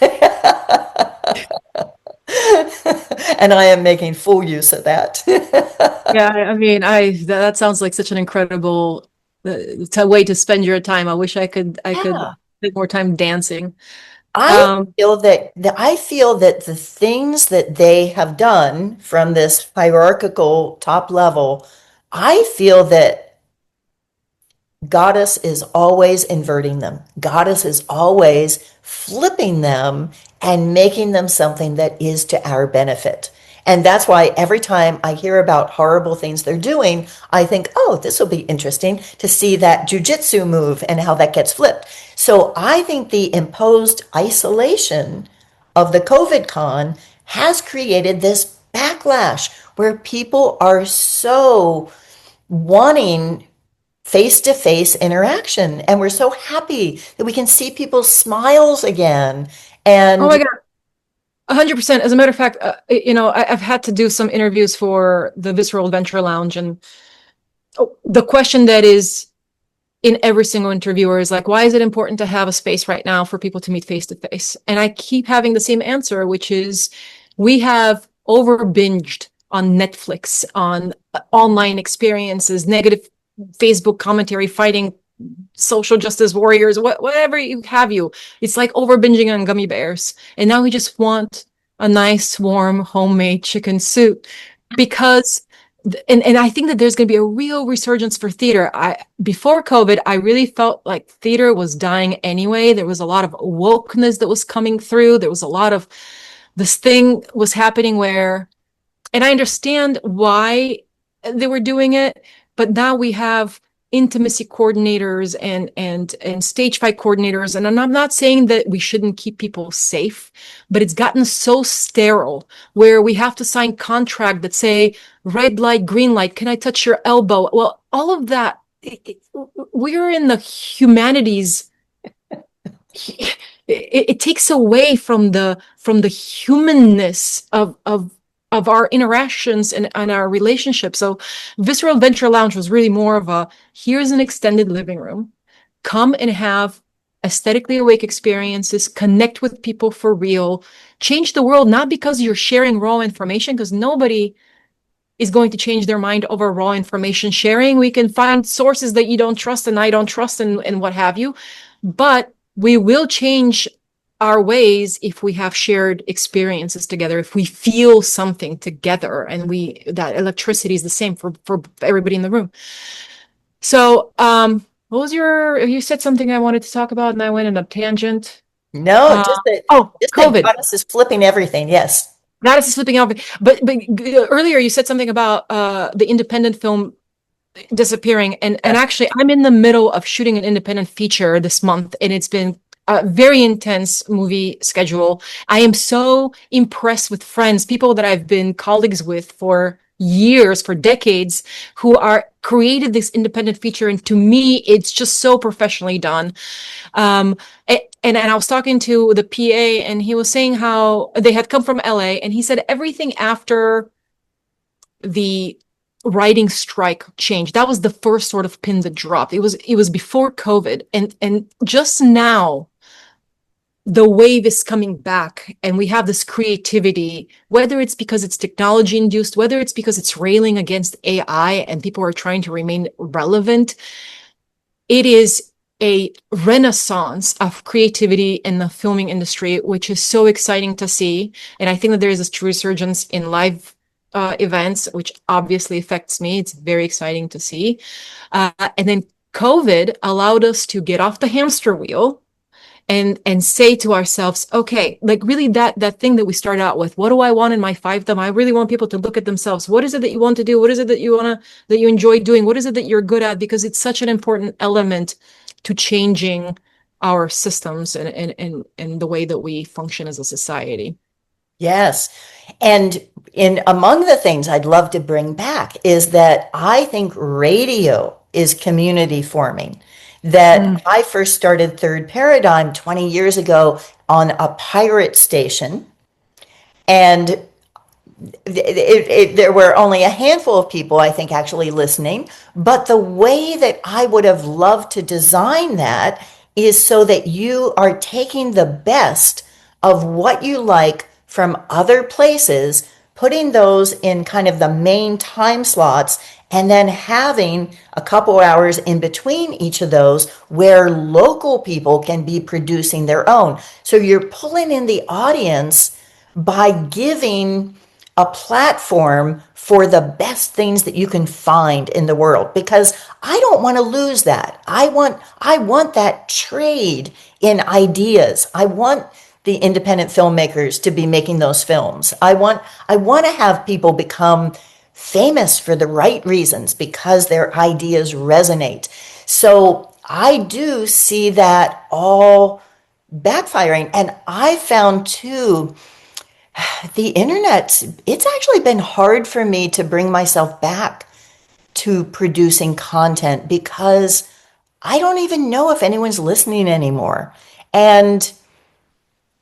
And I am making full use of that. Yeah, I mean, that sounds like such an incredible the way to spend your time. I wish I could Yeah. spend more time dancing. I Um, I feel that the things that they have done from this hierarchical top level, I feel that Goddess is always inverting them. Goddess is always flipping them and making them something that is to our benefit. And that's why every time I hear about horrible things they're doing, I think, oh, this will be interesting to see that jujitsu move and how that gets flipped. So I think the imposed isolation of the CovidCon has created this backlash where people are so wanting face-to-face interaction, and we're so happy that we can see people's smiles again. oh And my God, 100%. As a matter of fact, I've had to do some interviews for the Visceral Adventure Lounge, and the question that is in every single interviewer is like, why is it important to have a space right now for people to meet face to face? And I keep having the same answer, which is we have over binged on Netflix, on online experiences, negative Facebook commentary, fighting social justice warriors, whatever you have you. It's like over binging on gummy bears. And now we just want a nice, warm, homemade chicken soup because and I think that there's going to be a real resurgence for theater. Before COVID, I really felt like theater was dying anyway. There was a lot of wokeness that was coming through. There was a lot of this thing was happening where, and I understand why they were doing it, but now we have intimacy coordinators and stage fight coordinators. And I'm not saying that we shouldn't keep people safe, but it's gotten so sterile where we have to sign contract that say red light, green light, can I touch your elbow? Well, all of that, we're in the humanities. It takes away from the humanness of our interactions and our relationships. So Visceral Adventure Lounge was really more of a, here's an extended living room. Come and have aesthetically awake experiences, connect with people for real, change the world, not because you're sharing raw information, because nobody is going to change their mind over raw information sharing. We can find sources that you don't trust and I don't trust and what have you. But we will change our ways if we have shared experiences together, if we feel something together, and that electricity is the same for everybody in the room. So what was you said something I wanted to talk about and I went on a tangent. no, Uh, oh, just that COVID. Goddess is flipping everything. Yes. That is slipping out. But earlier you said something about the independent film disappearing. And Yes. actually, I'm in the middle of shooting an independent feature this month, and it's been a very intense movie schedule. I am so impressed with friends, people that I've been colleagues with for years, for decades, who are created this independent feature. And to me, it's just so professionally done. Um, and I was talking to the PA, and he was saying how they had come from LA, and he said everything after the writing strike changed. That was the first sort of pin that dropped. It was before COVID, and just now the wave is coming back, and we have this creativity, whether it's because it's technology induced, whether it's because it's railing against AI and people are trying to remain relevant. It is a renaissance of creativity in the filming industry, which is so exciting to see. And I think that there is this true resurgence in live events, which obviously affects me. It's very exciting to see. And then COVID allowed us to get off the hamster wheel and say to ourselves, okay, like really that thing that we started out with, what do I want in my fiefdom? I really want people to look at themselves. What is it that you want to do? What is it that you enjoy doing? What is it that you're good at? Because it's such an important element to changing our systems and the way that we function as a society. Yes. And in among the things I'd love to bring back is that I think radio is community forming. That Mm. I first started Third Paradigm 20 years ago on a pirate station, and there were only a handful of people, I think, actually listening. But the way that I would have loved to design that is so that you are taking the best of what you like from other places, putting those in kind of the main time slots, and then having a couple hours in between each of those where local people can be producing their own. So you're pulling in the audience by giving a platform for the best things that you can find in the world, because I don't want to lose that. I want that trade in ideas. I want the independent filmmakers to be making those films. I want to have people become famous for the right reasons because their ideas resonate. So I do see that all backfiring. And I found too, the internet, it's actually been hard for me to bring myself back to producing content because I don't even know if anyone's listening anymore. And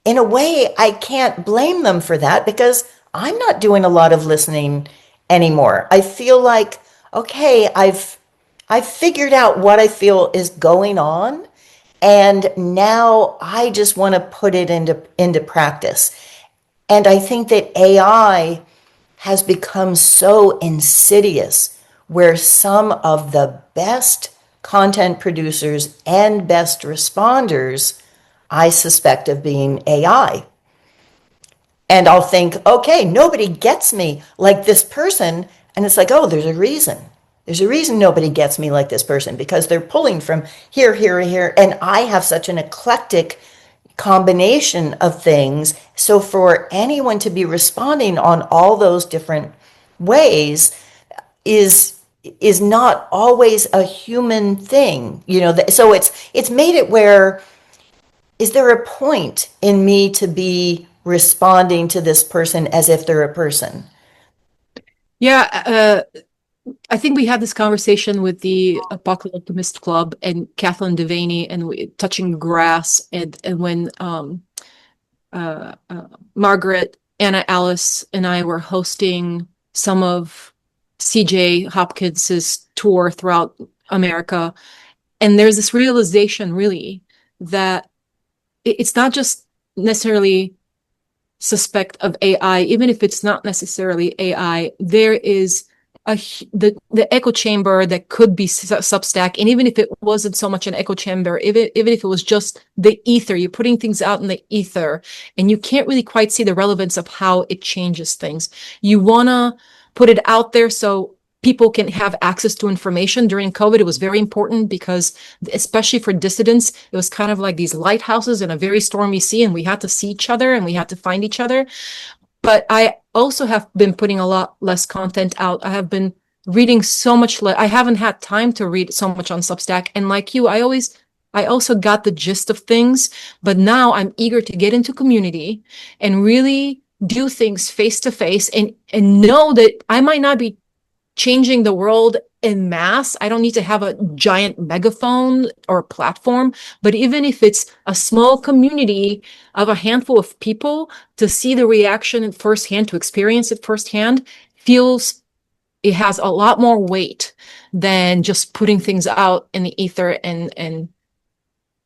in a way, I can't blame them for that because I'm not doing a lot of listening anymore. I feel like, okay, I've figured out what I feel is going on, and now I just want to put it into practice. And I think that AI has become so insidious where some of the best content producers and best responders I suspect of being AI. And I'll think, okay, nobody gets me like this person. And it's like, oh, there's a reason. There's a reason nobody gets me like this person because they're pulling from here, here, here. And I have such an eclectic combination of things. So for anyone to be responding on all those different ways is not always a human thing, so it's made it where, is there a point in me to be responding to this person as if they're a person? Yeah, I think we had this conversation with the Apocalyptimist Club and Kathleen Devaney and touching grass and when Margaret, Anna Alice, and I were hosting some of CJ Hopkins's tour throughout America. And there's this realization, really, that it's not just necessarily suspect of AI, even if it's not necessarily AI, there is the echo chamber that could be Substack, and even if it wasn't so much an echo chamber, even if it was just the ether, you're putting things out in the ether, and you can't really quite see the relevance of how it changes things. You wanna put it out there so people can have access to information. During COVID, it was very important because, especially for dissidents, it was kind of like these lighthouses in a very stormy sea, and we had to see each other and we had to find each other. But I also have been putting a lot less content out. I have been reading so much less. I haven't had time to read so much on Substack. And like you, I also got the gist of things, but now I'm eager to get into community and really do things face to face and know that I might not be changing the world in mass. I don't need to have a giant megaphone or platform, but even if it's a small community of a handful of people, to see the reaction firsthand, to experience it firsthand, feels it has a lot more weight than just putting things out in the ether and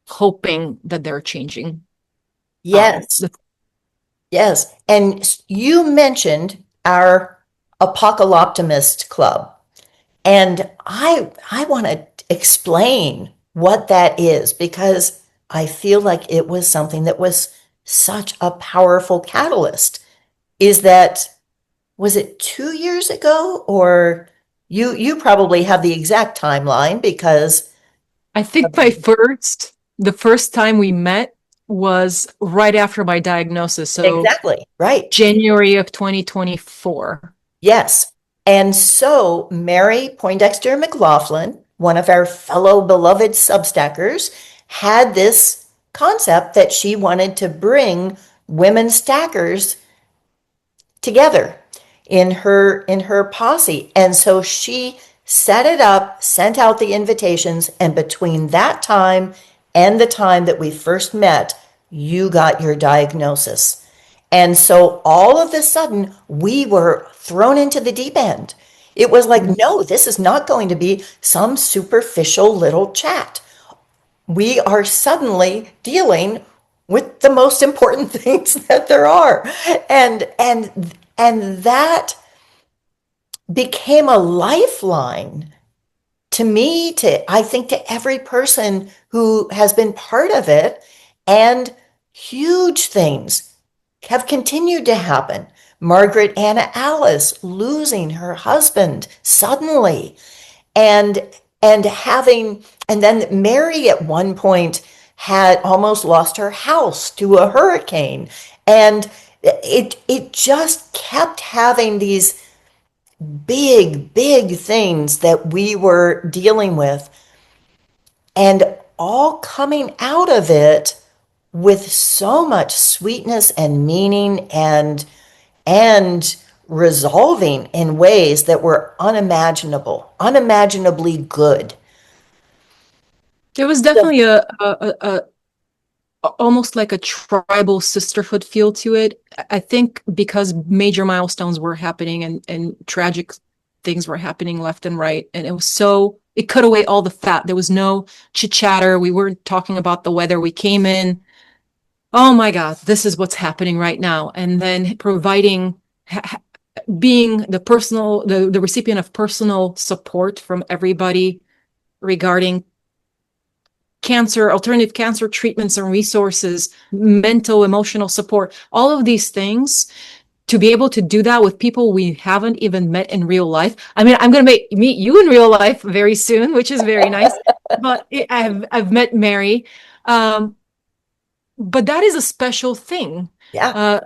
hoping that they're changing. Yes. Yes. And you mentioned our Apocalyptimist Club. And I want to explain what that is because I feel like it was something that was such a powerful catalyst. Is that, was it 2 years ago, or you probably have the exact timeline because I think the first time we met was right after my diagnosis. So exactly, right. January of 2024. Yes. And so Mary Poindexter McLaughlin, one of our fellow beloved Substackers, had this concept that she wanted to bring women stackers together in her posse. And so she set it up, sent out the invitations, and between that time and the time that we first met, you got your diagnosis. And so all of a sudden, we were thrown into the deep end. It was like, no, this is not going to be some superficial little chat. We are suddenly dealing with the most important things that there are. And that became a lifeline to me, to I think to every person who has been part of it. And huge things have continued to happen. Margaret Anna Alice losing her husband suddenly, and having, and then Mary at one point had almost lost her house to a hurricane. And it just kept having these big things that we were dealing with, and all coming out of it with so much sweetness and meaning, and resolving in ways that were unimaginably good. There was So, definitely almost like a tribal sisterhood feel to it. I think because major milestones were happening and tragic things were happening left and right. And it cut away all the fat. There was no chit chatter. We weren't talking about the weather. We came in, oh my God, this is what's happening right now. And then being the recipient of personal support from everybody regarding cancer, alternative cancer treatments and resources, mental, emotional support, all of these things, to be able to do that with people we haven't even met in real life. I mean, I'm going to meet you in real life very soon, which is very nice. But I've met Mary. But that is a special thing. yeah. Uh,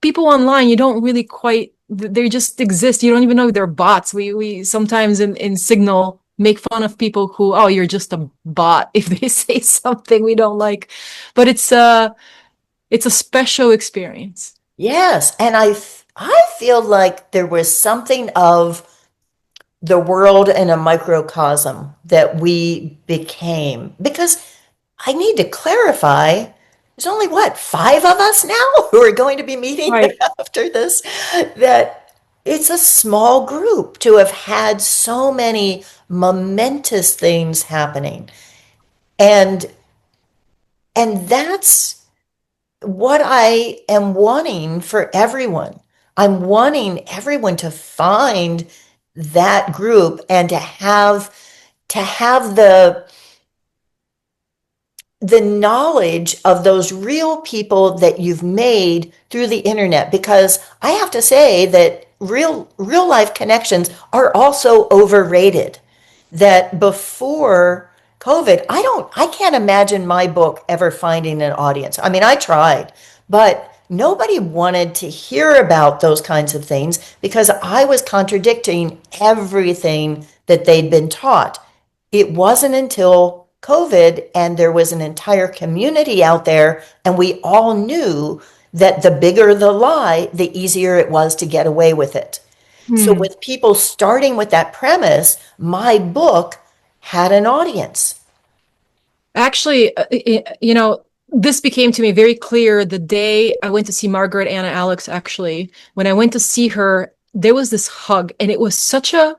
People online, you don't really quite, they just exist. You don't even know they're bots. We sometimes in Signal make fun of people who, oh, you're just a bot if they say something we don't like. But it's a special experience. Yes. And I feel like there was something of the world in a microcosm that we became, because I need to clarify, there's only what, five of us now who are going to be meeting Right. after this, that it's a small group to have had so many momentous things happening. And that's what I am wanting for everyone. I'm wanting everyone to find that group, and to have the knowledge of those real people that you've made through the internet. Because I have to say that real life connections are also overrated. That before COVID, I can't imagine my book ever finding an audience. I mean, I tried, but nobody wanted to hear about those kinds of things because I was contradicting everything that they'd been taught. It wasn't until COVID and there was an entire community out there, and we all knew that the bigger the lie, the easier it was to get away with it. So, Hmm. with people starting with that premise, my book had an audience. Actually, this became to me very clear the day I went to see Margaret Anna Alex. Actually, when I went to see her, there was this hug, and it was such a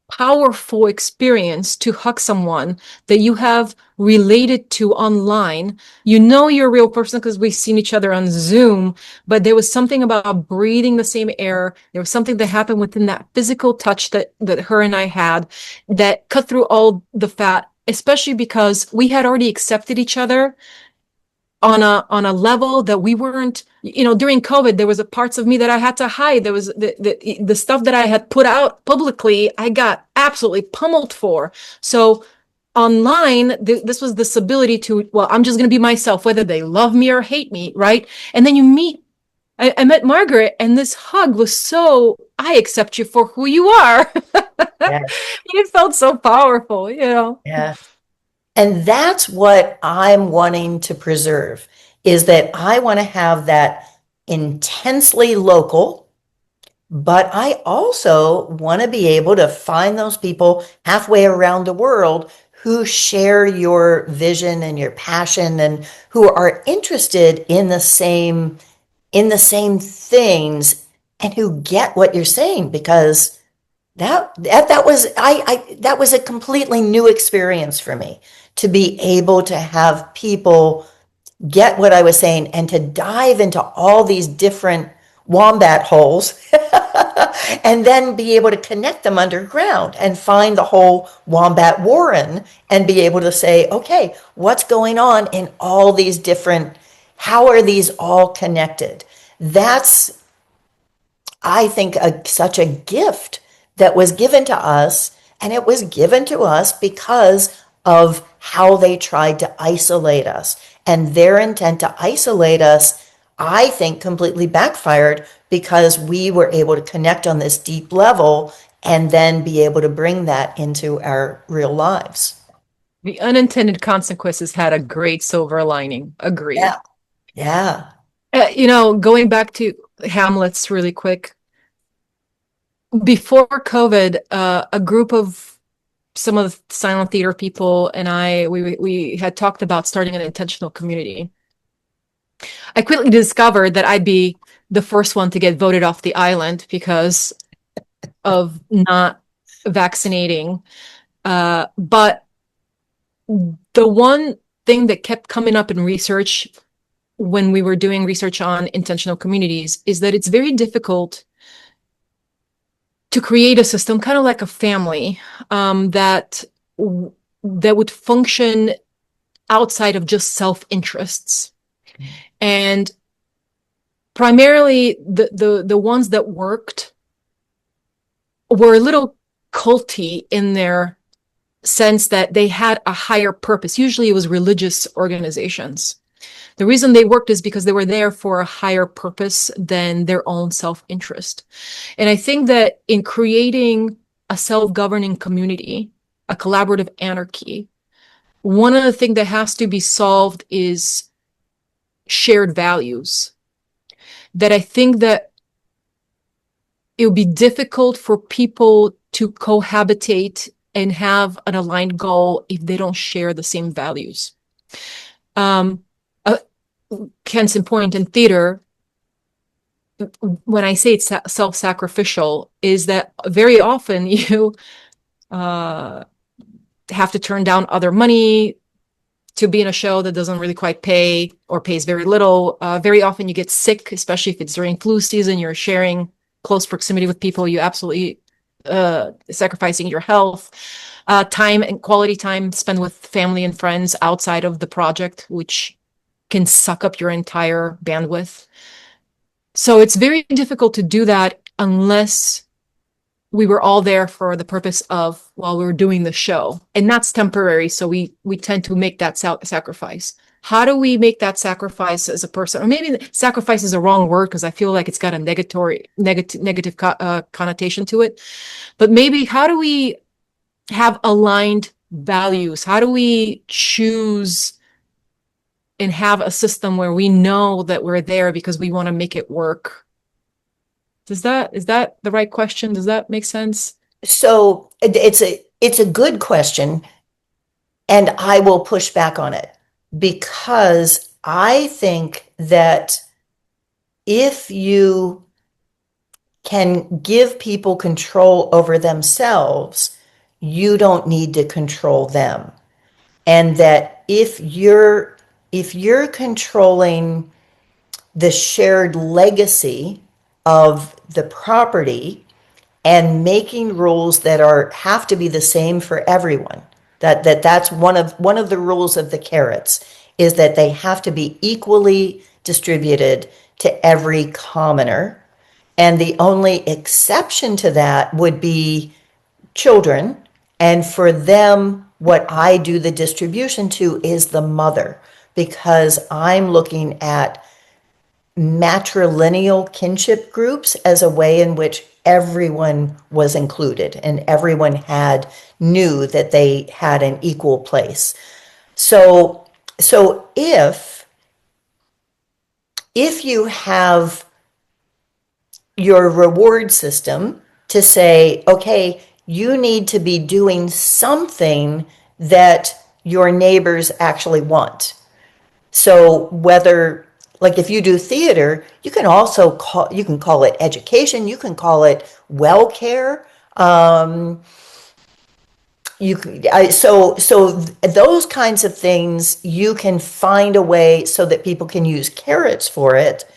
powerful experience to hug someone that you have related to online. You know you're a real person because we've seen each other on Zoom, but there was something about breathing the same air. There was something that happened within that physical touch that her and I had that cut through all the fat, especially because we had already accepted each other on a level that we weren't, during COVID, there was a parts of me that I had to hide. There was the stuff that I had put out publicly, I got absolutely pummeled for. So online, this was this ability to, well, I'm just going to be myself, whether they love me or hate me, right? And then I met Margaret, and this hug was so, I accept you for who you are. Yes, It felt so powerful. yes. And that's what I'm wanting to preserve, is that I want to have that intensely local, but I also want to be able to find those people halfway around the world who share your vision and your passion, and who are interested in the same things, and who get what you're saying. Because that was a completely new experience for me, to be able to have people get what I was saying and to dive into all these different wombat holes and then be able to connect them underground and find the whole wombat warren and be able to say, okay, what's going on in all these different, how are these all connected? That's, I think, such a gift that was given to us. And it was given to us because of how they tried to isolate us. And their intent to isolate us, I think, completely backfired because we were able to connect on this deep level and then be able to bring that into our real lives. The unintended consequences had a great silver lining. Agreed. Yeah. Yeah. Going back to Hamlets really quick. Before COVID, a group of some of the silent theater people and we had talked about starting an intentional community. I quickly discovered that I'd be the first one to get voted off the island because of not vaccinating. But the one thing that kept coming up in research when we were doing research on intentional communities is that it's very difficult to create a system, kind of like a family, that would function outside of just self-interests. And primarily the ones that worked were a little culty in their sense that they had a higher purpose. Usually it was religious organizations. The reason they worked is because they were there for a higher purpose than their own self-interest. And I think that in creating a self-governing community, a collaborative anarchy, one of the things that has to be solved is shared values. That I think that it would be difficult for people to cohabitate and have an aligned goal if they don't share the same values. Case in point in theater, when I say it's self-sacrificial, is that very often you have to turn down other money to be in a show that doesn't really quite pay or pays very little. Very often you get sick, especially if it's during flu season, you're sharing close proximity with people, you absolutely sacrificing your health, time and quality time spent with family and friends outside of the project, which can suck up your entire bandwidth. So it's very difficult to do that unless we were all there for the purpose of, while we were doing the show. And that's temporary, so we tend to make that sacrifice. How do we make that sacrifice as a person? Or maybe sacrifice is a wrong word because I feel like it's got a negative connotation to it. But maybe how do we have aligned values? How do we choose and have a system where we know that we're there because we want to make it work? Is that the right question? Does that make sense? So it's a good question, and I will push back on it because I think that if you can give people control over themselves, you don't need to control them. And that if you're controlling the shared legacy of the property and making rules that have to be the same for everyone, that's one of the rules of the carets, is that they have to be equally distributed to every commoner. And the only exception to that would be children. And for them, what I do the distribution to is the mother, because I'm looking at matrilineal kinship groups as a way in which everyone was included and everyone knew that they had an equal place. So if you have your reward system to say, okay, you need to be doing something that your neighbors actually want. So whether, like if you do theater, you can call it education, you can call it wellcare. So those kinds of things, you can find a way so that people can use carets for it,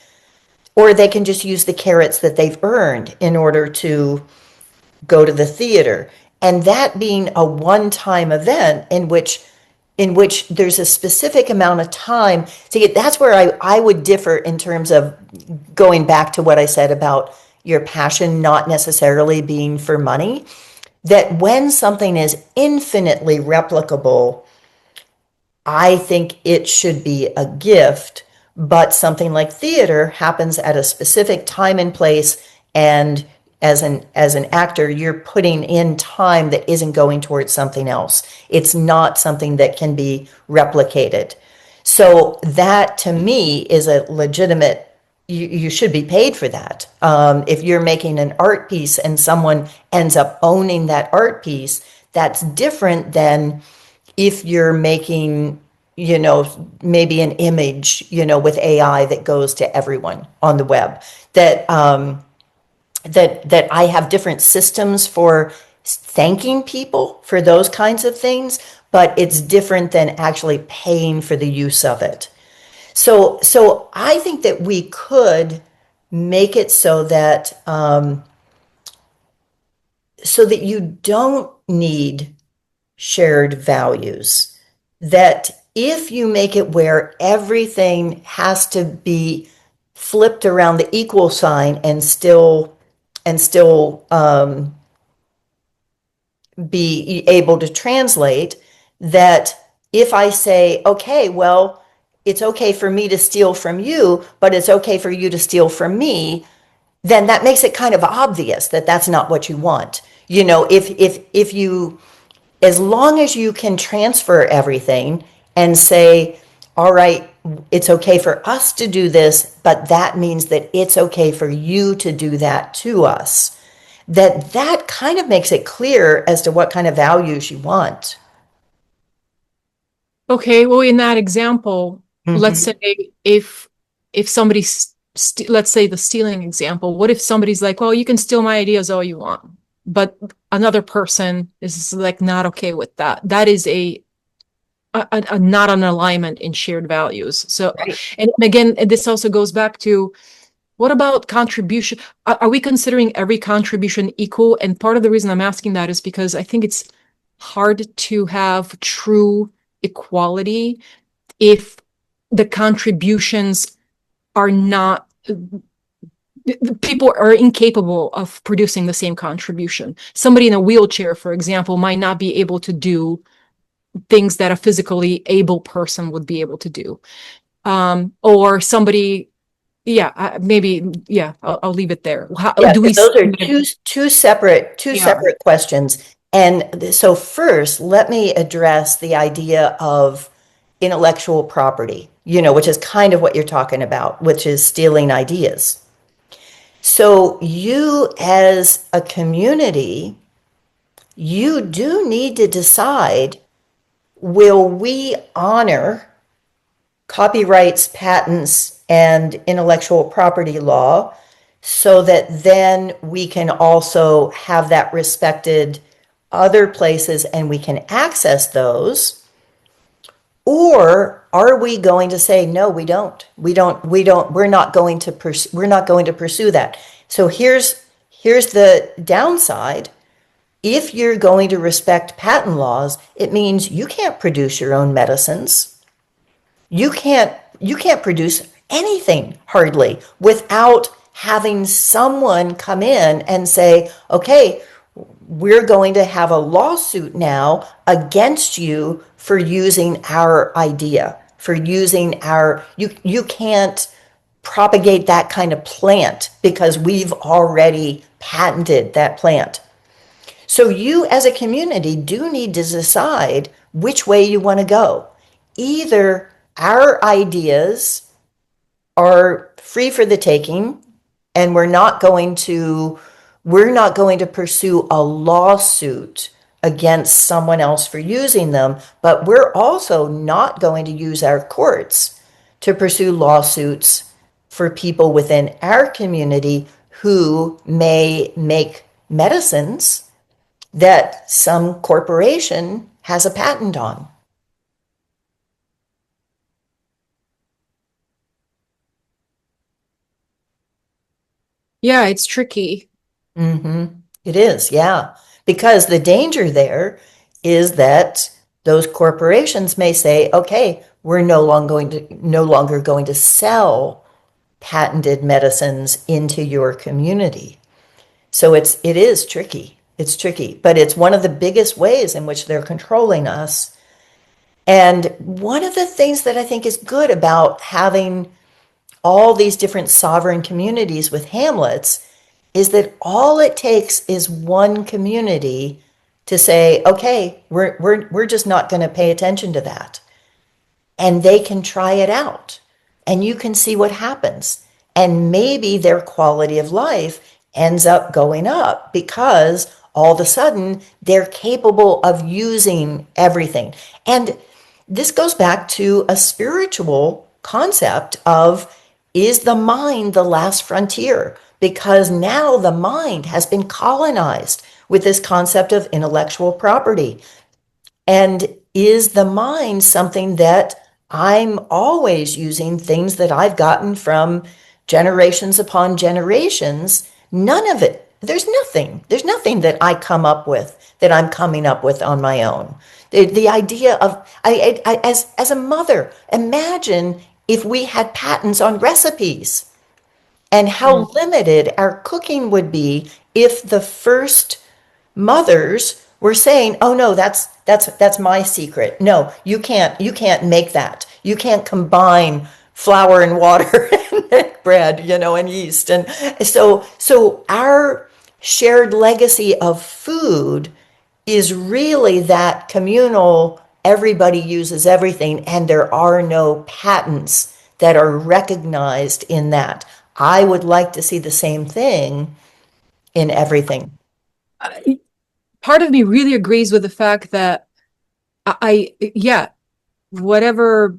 or they can just use the carets that they've earned in order to go to the theater. And that being a one-time event in which there's a specific amount of time. See, that's where I would differ in terms of going back to what I said about your passion not necessarily being for money, that when something is infinitely replicable, I think it should be a gift, but something like theater happens at a specific time and place, and as an actor, you're putting in time that isn't going towards something else. It's not something that can be replicated. So that to me is a legitimate, you should be paid for that. If you're making an art piece and someone ends up owning that art piece, that's different than if you're making, maybe an image, with AI that goes to everyone on the web. That I have different systems for thanking people for those kinds of things, but it's different than actually paying for the use of it. So I think that we could make it so that you don't need shared values. That if you make it where everything has to be flipped around the equal sign and still be able to translate, that if I say, okay, well, it's okay for me to steal from you, but it's okay for you to steal from me, then that makes it kind of obvious that that's not what you want. If you, as long as you can transfer everything and say, all right, it's okay for us to do this, but that means that it's okay for you to do that to us, that kind of makes it clear as to what kind of values you want. Okay, well, in that example, let's Mm-hmm. say if somebody's let's say the stealing example, what if somebody's like, well, you can steal my ideas all you want, but another person is like not okay with that. That is a not an alignment in shared values. So, Right. and again, this also goes back to what about contribution? Are we considering every contribution equal? And part of the reason I'm asking that is because I think it's hard to have true equality if the contributions are not, people are incapable of producing the same contribution. Somebody in a wheelchair, for example, might not be able to do things that a physically able person would be able to do. Or somebody, yeah, maybe, yeah, I'll leave it there. How Yeah, do we because see those are that two separate two they are? separate questions. And so first, let me address the idea of intellectual property, which is kind of what you're talking about, which is stealing ideas. So you as a community, you do need to decide, will we honor copyrights, patents, and intellectual property law so that then we can also have that respected other places and we can access those? Or are we going to say, no, we're not going to pursue that? So here's the downside. If you're going to respect patent laws, it means you can't produce your own medicines. You can't produce anything hardly without having someone come in and say, okay, we're going to have a lawsuit now against you for using our idea, for using you can't propagate that kind of plant because we've already patented that plant. So you as a community do need to decide which way you want to go. Either our ideas are free for the taking and we're not going to pursue a lawsuit against someone else for using them, but we're also not going to use our courts to pursue lawsuits for people within our community who may make medicines that some corporation has a patent on. Yeah, it's tricky. Hmm. It is, yeah. Because the danger there is that those corporations may say, okay, we're no longer going to sell patented medicines into your community. So it is tricky. It's tricky, but it's one of the biggest ways in which they're controlling us. And one of the things that I think is good about having all these different sovereign communities with hamlets is that all it takes is one community to say, okay, we're just not going to pay attention to that. And they can try it out and you can see what happens. And maybe their quality of life ends up going up because all of a sudden they're capable of using everything. And this goes back to a spiritual concept of, is the mind the last frontier? Because now the mind has been colonized with this concept of intellectual property. And is the mind something that I'm always using things that I've gotten from generations upon generations? None of it. There's nothing that I come up with that I'm coming up with on my own. The idea of, as a mother, imagine if we had patents on recipes and how Mm. limited our cooking would be if the first mothers were saying, "Oh no, that's my secret. No, you can't make that. You can't combine flour and water and make bread, and yeast." And so our shared legacy of food is really that communal, everybody uses everything, and there are no patents that are recognized in that. I would like to see the same thing in everything. Part of me really agrees with the fact that yeah, whatever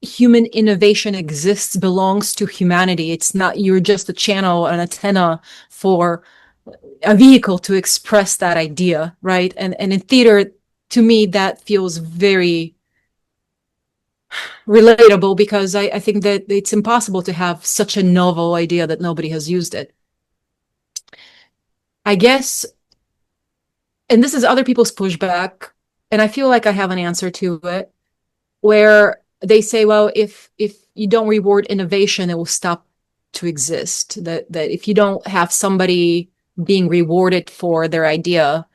human innovation exists belongs to humanity. It's not, you're just a channel, an antenna for a vehicle to express that idea, right? And in theater, to me, that feels very relatable because I think that it's impossible to have such a novel idea that nobody has used it. I guess, and this is other people's pushback, and I feel like I have an answer to it, where they say, well, if you don't reward innovation, it will stop to exist. That if you don't have somebody being rewarded for their idea,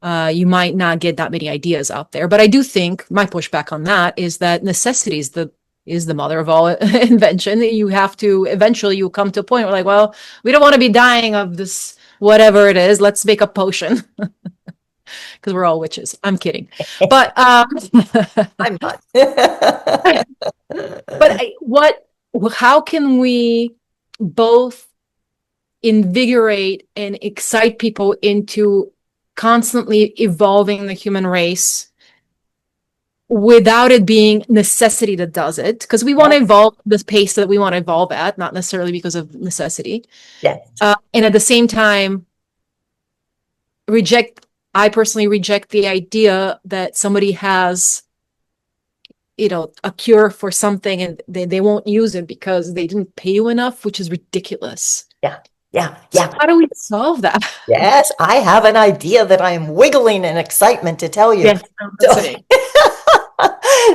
you might not get that many ideas out there. But I do think my pushback on that is that necessity is the mother of all invention. You have to eventually you come to a point where like, well, we don't want to be dying of this whatever it is. Let's make a potion because we're all witches. I'm kidding, but I'm not. but how can we both invigorate and excite people into constantly evolving the human race without it being necessity that does it? Because we want to evolve the pace that we want to evolve at, not necessarily because of necessity. Yes. And at the same time, I personally reject the idea that somebody has a cure for something and they won't use it because they didn't pay you enough, which is ridiculous. Yeah. Yeah. So Yeah. how do we solve that? Yes, I have an idea that I am wiggling in excitement to tell you. Yes, I'm listening.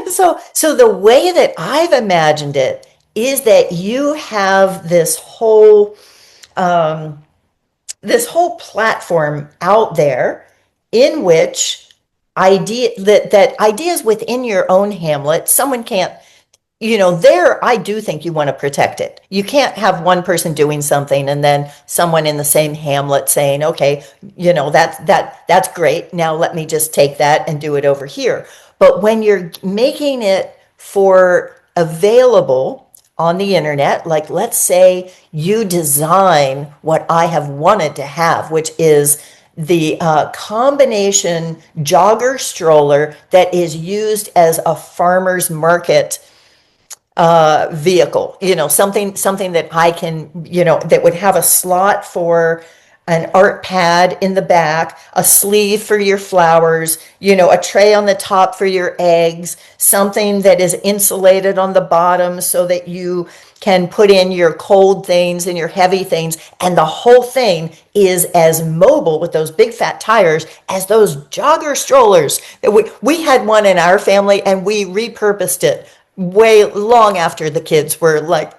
So the way that I've imagined it is that you have this whole platform out there in which that ideas within your own hamlet, someone can't, there, I do think you want to protect it. You can't have one person doing something and then someone in the same hamlet saying, okay, that's great. Now let me just take that and do it over here. But when you're making it for available on the internet, like let's say you design what I have wanted to have, which is the combination jogger stroller that is used as a farmer's market vehicle, something that I can, that would have a slot for an art pad in the back, a sleeve for your flowers, a tray on the top for your eggs, something that is insulated on the bottom so that you can put in your cold things and your heavy things. And the whole thing is as mobile with those big fat tires as those jogger strollers. We had one in our family and we repurposed it way long after the kids were like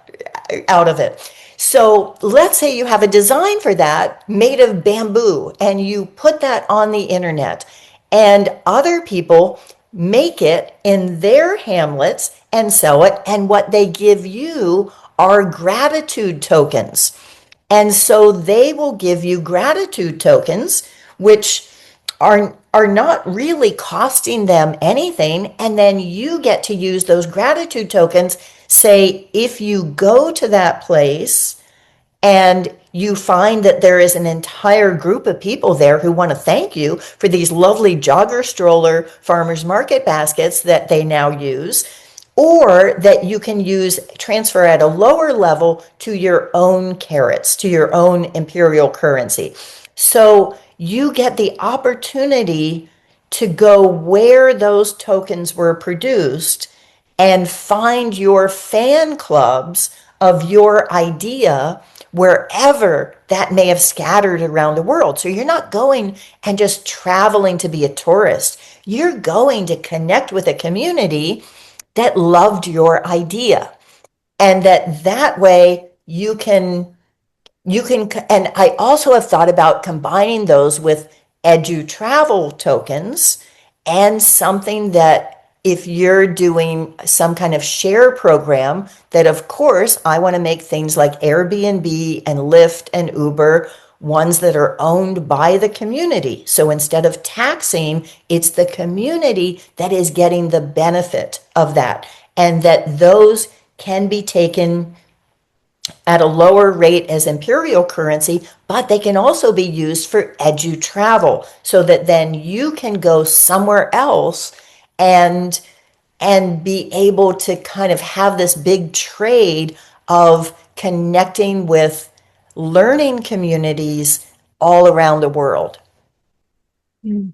out of it. So let's say you have a design for that made of bamboo and you put that on the internet and other people make it in their hamlets and sell it. And what they give you are gratitude tokens. And so they will give you gratitude tokens, which are not really costing them anything. And then you get to use those gratitude tokens. Say, if you go to that place and you find that there is an entire group of people there who want to thank you for these lovely jogger stroller farmers market baskets that they now use, or that you can transfer at a lower level to your own carets, to your own imperial currency. So you get the opportunity to go where those tokens were produced and find your fan clubs of your idea wherever that may have scattered around the world. So you're not going and just traveling to be a tourist. You're going to connect with a community that loved your idea. And that way and I also have thought about combining those with edu travel tokens and something that if you're doing some kind of share program, that of course I want to make things like Airbnb and Lyft and Uber ones that are owned by the community. So instead of taxing, it's the community that is getting the benefit of that, and that those can be taken at a lower rate as imperial currency, but they can also be used for edu travel so that then you can go somewhere else and be able to kind of have this big trade of connecting with learning communities all around the world. Mm.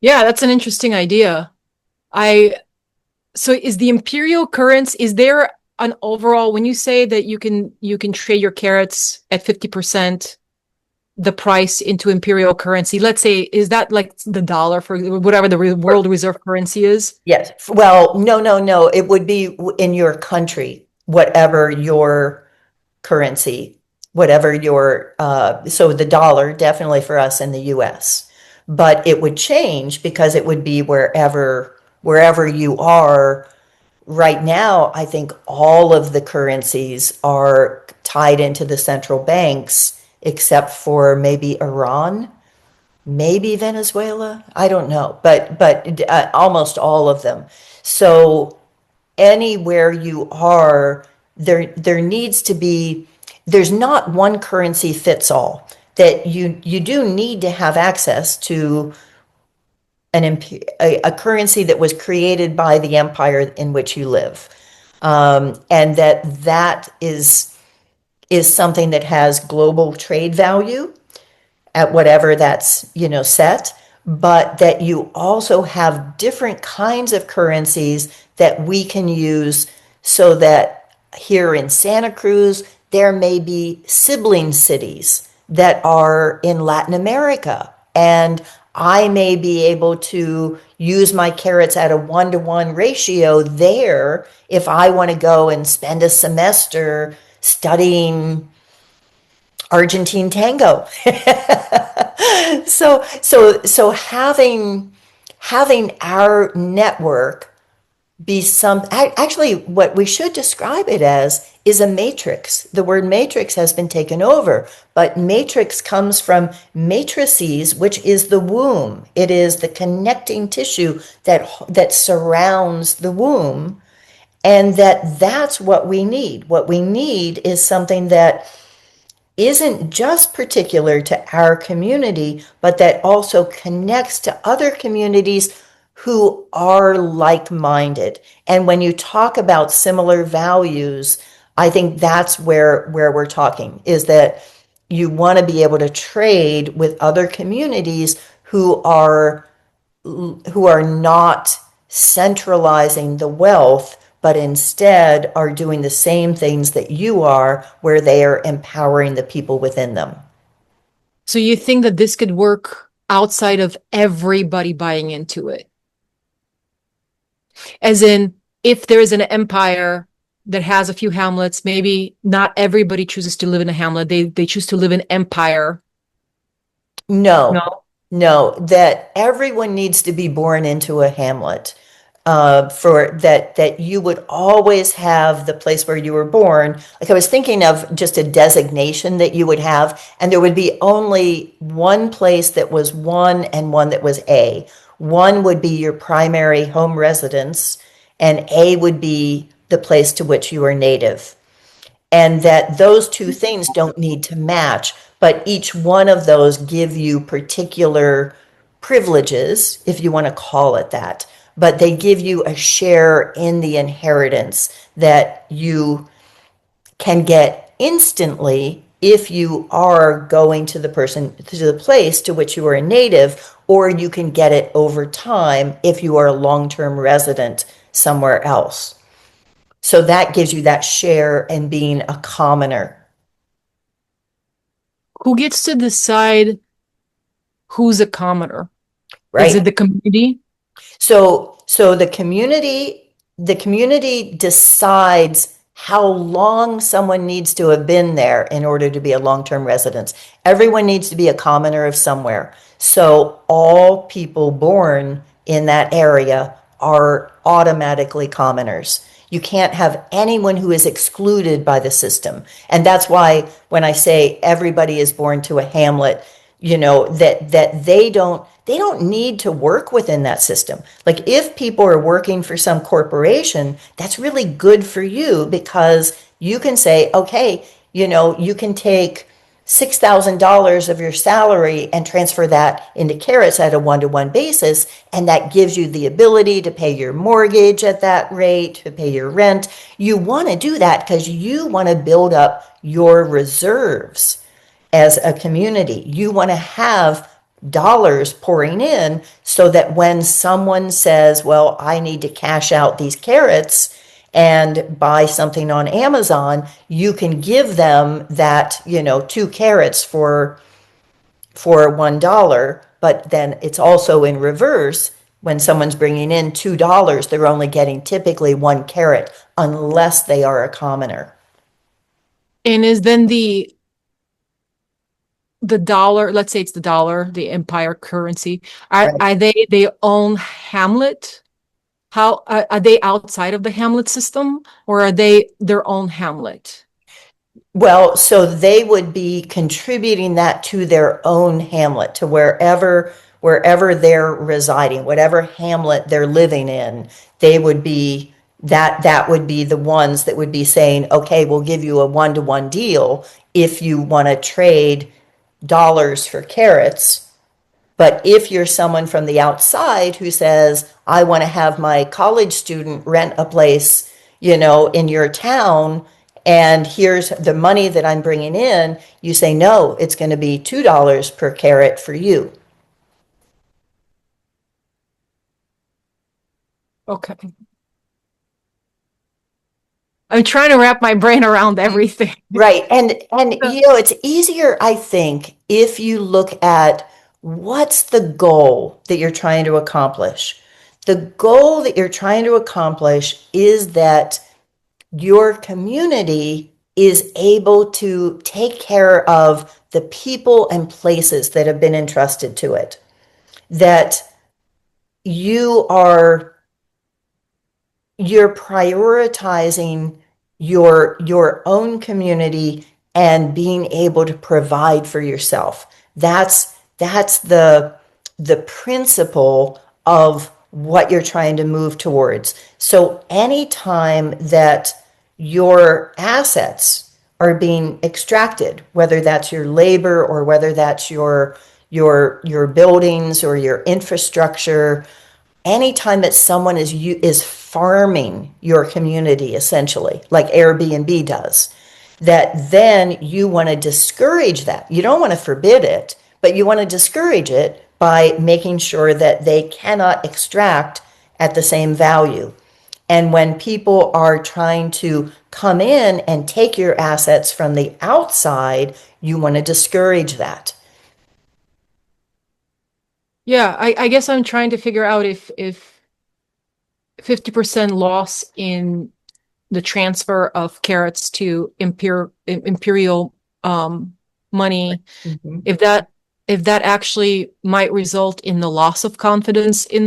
Yeah, that's an interesting idea. So is the imperial currency, is there an overall, when you say that you can trade your carets at 50% the price into imperial currency, let's say, is that like the dollar for whatever the world reserve currency is? Yes. Well, no. It would be in your country, whatever your currency, whatever your, so the dollar definitely for us in the US, but it would change because it would be wherever you are. Right now, I think all of the currencies are tied into the central banks, except for maybe Iran, maybe Venezuela. I don't know, but almost all of them. So anywhere you are, there needs to be. There's not one currency fits all. That you do need to have access to a currency that was created by the empire in which you live, and that is something that has global trade value at whatever that's set, but that you also have different kinds of currencies that we can use, so that here in Santa Cruz there may be sibling cities that are in Latin America, and I may be able to use my carets at a 1-to-1 ratio there if I want to go and spend a semester studying Argentine tango. So having our network be actually what we should describe it as is a matrix. The word matrix has been taken over, but matrix comes from matrices, which is the womb. It is the connecting tissue that surrounds the womb, and that's what we need. What we need is something that isn't just particular to our community, but that also connects to other communities who are like-minded. And when you talk about similar values, I think that's where we're talking, is that you want to be able to trade with other communities who are not centralizing the wealth, but instead are doing the same things that you are, where they are empowering the people within them. So you think that this could work outside of everybody buying into it? As in, if there is an empire that has a few hamlets, maybe not everybody chooses to live in a hamlet. They choose to live in empire. No, No. no, that everyone needs to be born into a hamlet. For that you would always have the place where you were born. Like I was thinking of just a designation that you would have, and there would be only one place that was one and one that was A. One would be your primary home residence, and A would be the place to which you are native, and that those two things don't need to match, but each one of those give you particular privileges, if you want to call it that, but they give you a share in the inheritance that you can get instantly if you are going to the place to which you are a native, or you can get it over time if you are a long-term resident somewhere else. So that gives you that share in being a commoner, Who gets to decide who's a commoner? Is it right? the community? So the community decides how long someone needs to have been there in order to be a long-term resident. Everyone needs to be a commoner of somewhere. So all people born in that area are automatically commoners. You can't have anyone who is excluded by the system. And that's why when I say everybody is born to a hamlet, that they don't need to work within that system. Like if people are working for some corporation, that's really good for you, because you can say, okay, you can take $6,000 of your salary and transfer that into carets at a one-to-one basis, and that gives you the ability to pay your mortgage at that rate, to pay your rent. You want to do that because you want to build up your reserves as a community. You want to have dollars pouring in so that when someone says, well, I need to cash out these carets and buy something on Amazon, you can give them that, 2 carets for $1. But then it's also in reverse. When someone's bringing in $2, they're only getting typically 1 caret unless they are a commoner. And is then the dollar, let's say it's the dollar, the empire currency, Right. are they own hamlet? How are they outside of the hamlet system, or are they their own hamlet? Well, so they would be contributing that to their own hamlet, to wherever they're residing, whatever hamlet they're living in. They would be that would be the ones that would be saying, okay, we'll give you a one-to-one deal if you want to trade dollars for carets. But if you're someone from the outside who says, I want to have my college student rent a place, in your town, and here's the money that I'm bringing in, you say, no, it's going to be $2 per caret for you. Okay. I'm trying to wrap my brain around everything. Right. And it's easier, I think, if you look at what's the goal that you're trying to accomplish. The goal that you're trying to accomplish is that your community is able to take care of the people and places that have been entrusted to it. That you are you're prioritizing your own community and being able to provide for yourself. That's the principle of what you're trying to move towards. So anytime that your assets are being extracted, whether that's your labor or whether that's your buildings or your infrastructure, anytime that someone is farming your community, essentially, like Airbnb does, that then you want to discourage that. You don't want to forbid it, but you want to discourage it by making sure that they cannot extract at the same value. And when people are trying to come in and take your assets from the outside, you want to discourage that. Yeah, I guess I'm trying to figure out if 50% loss in the transfer of carets to imperial money, Mhm. if that actually might result in the loss of confidence in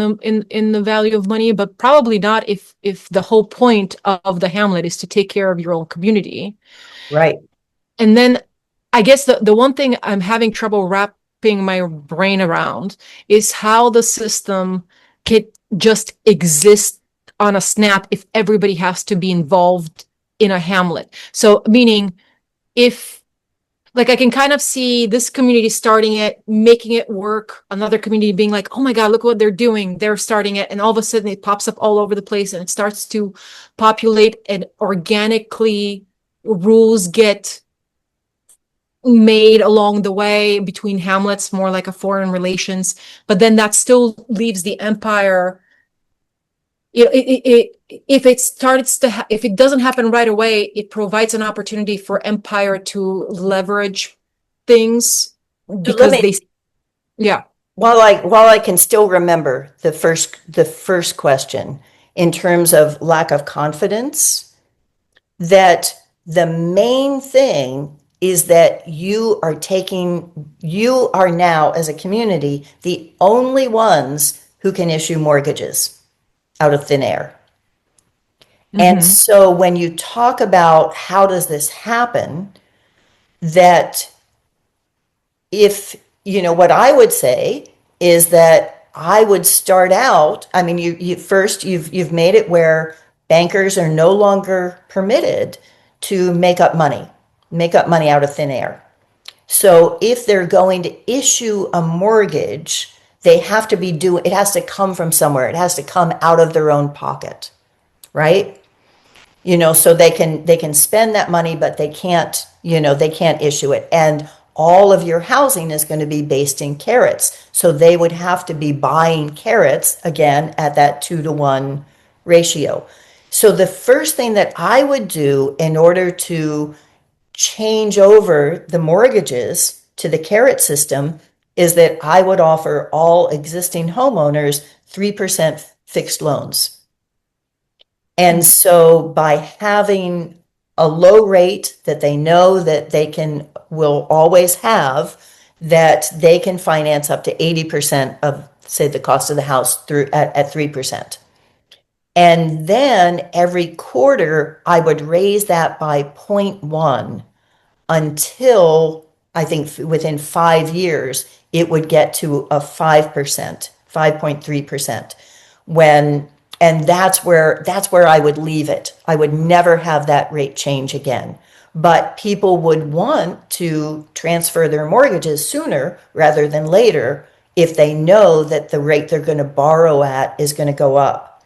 the value of money, but probably not if the whole point of the hamlet is to take care of your own community. Right. And then I guess the one thing I'm having trouble wrapping my brain around is how the system can just exist on a snap if everybody has to be involved in a hamlet. So meaning if like I can kind of see this community starting it, making it work, another community being like, oh my God, look what they're doing. They're starting it. And all of a sudden it pops up all over the place and it starts to populate and organically rules get made along the way between hamlets, more like a foreign relations, but then that still leaves the empire. If it starts to if it doesn't happen right away, it provides an opportunity for empire to leverage things So let because me, yeah. while I can still remember the first question in terms of lack of confidence, that the main thing is that you are now as a community the only ones who can issue mortgages out of thin air. And Mm-hmm. so when you talk about how does this happen, that if, what I would say is that I would start out, I mean, you first you've made it where bankers are no longer permitted to make up money out of thin air. So if they're going to issue a mortgage, they have to it has to come from somewhere. It has to come out of their own pocket, right? So they can spend that money, but they can't issue it. And all of your housing is going to be based in carets. So they would have to be buying carets again at that 2-to-1 ratio. So the first thing that I would do in order to change over the mortgages to the caret system is that I would offer all existing homeowners 3% fixed loans. And so by having a low rate that they know that will always have, that they can finance up to 80% of, say, the cost of the house through at 3%. And then every quarter, I would raise that by zero point 0.1 until I think within 5 years, it would get to a 5%, 5.3%. When, and that's where I would leave it. I would never have that rate change again. But people would want to transfer their mortgages sooner rather than later if they know that the rate they're going to borrow at is going to go up.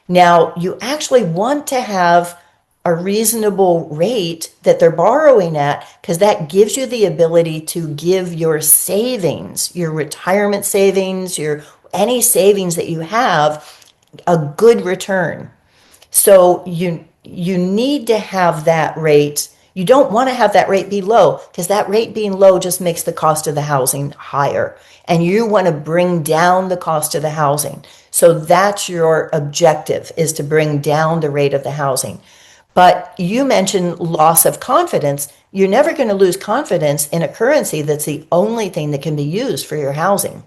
Now, you actually want to have a reasonable rate that they're borrowing at, because that gives you the ability to give your savings, your retirement savings, your any savings that you have, a good return. So you need to have that rate. You don't want to have that rate be low, because that rate being low just makes the cost of the housing higher. And you want to bring down the cost of the housing. So that's your objective, is to bring down the rate of the housing. But you mentioned loss of confidence. You're never going to lose confidence in a currency that's the only thing that can be used for your housing.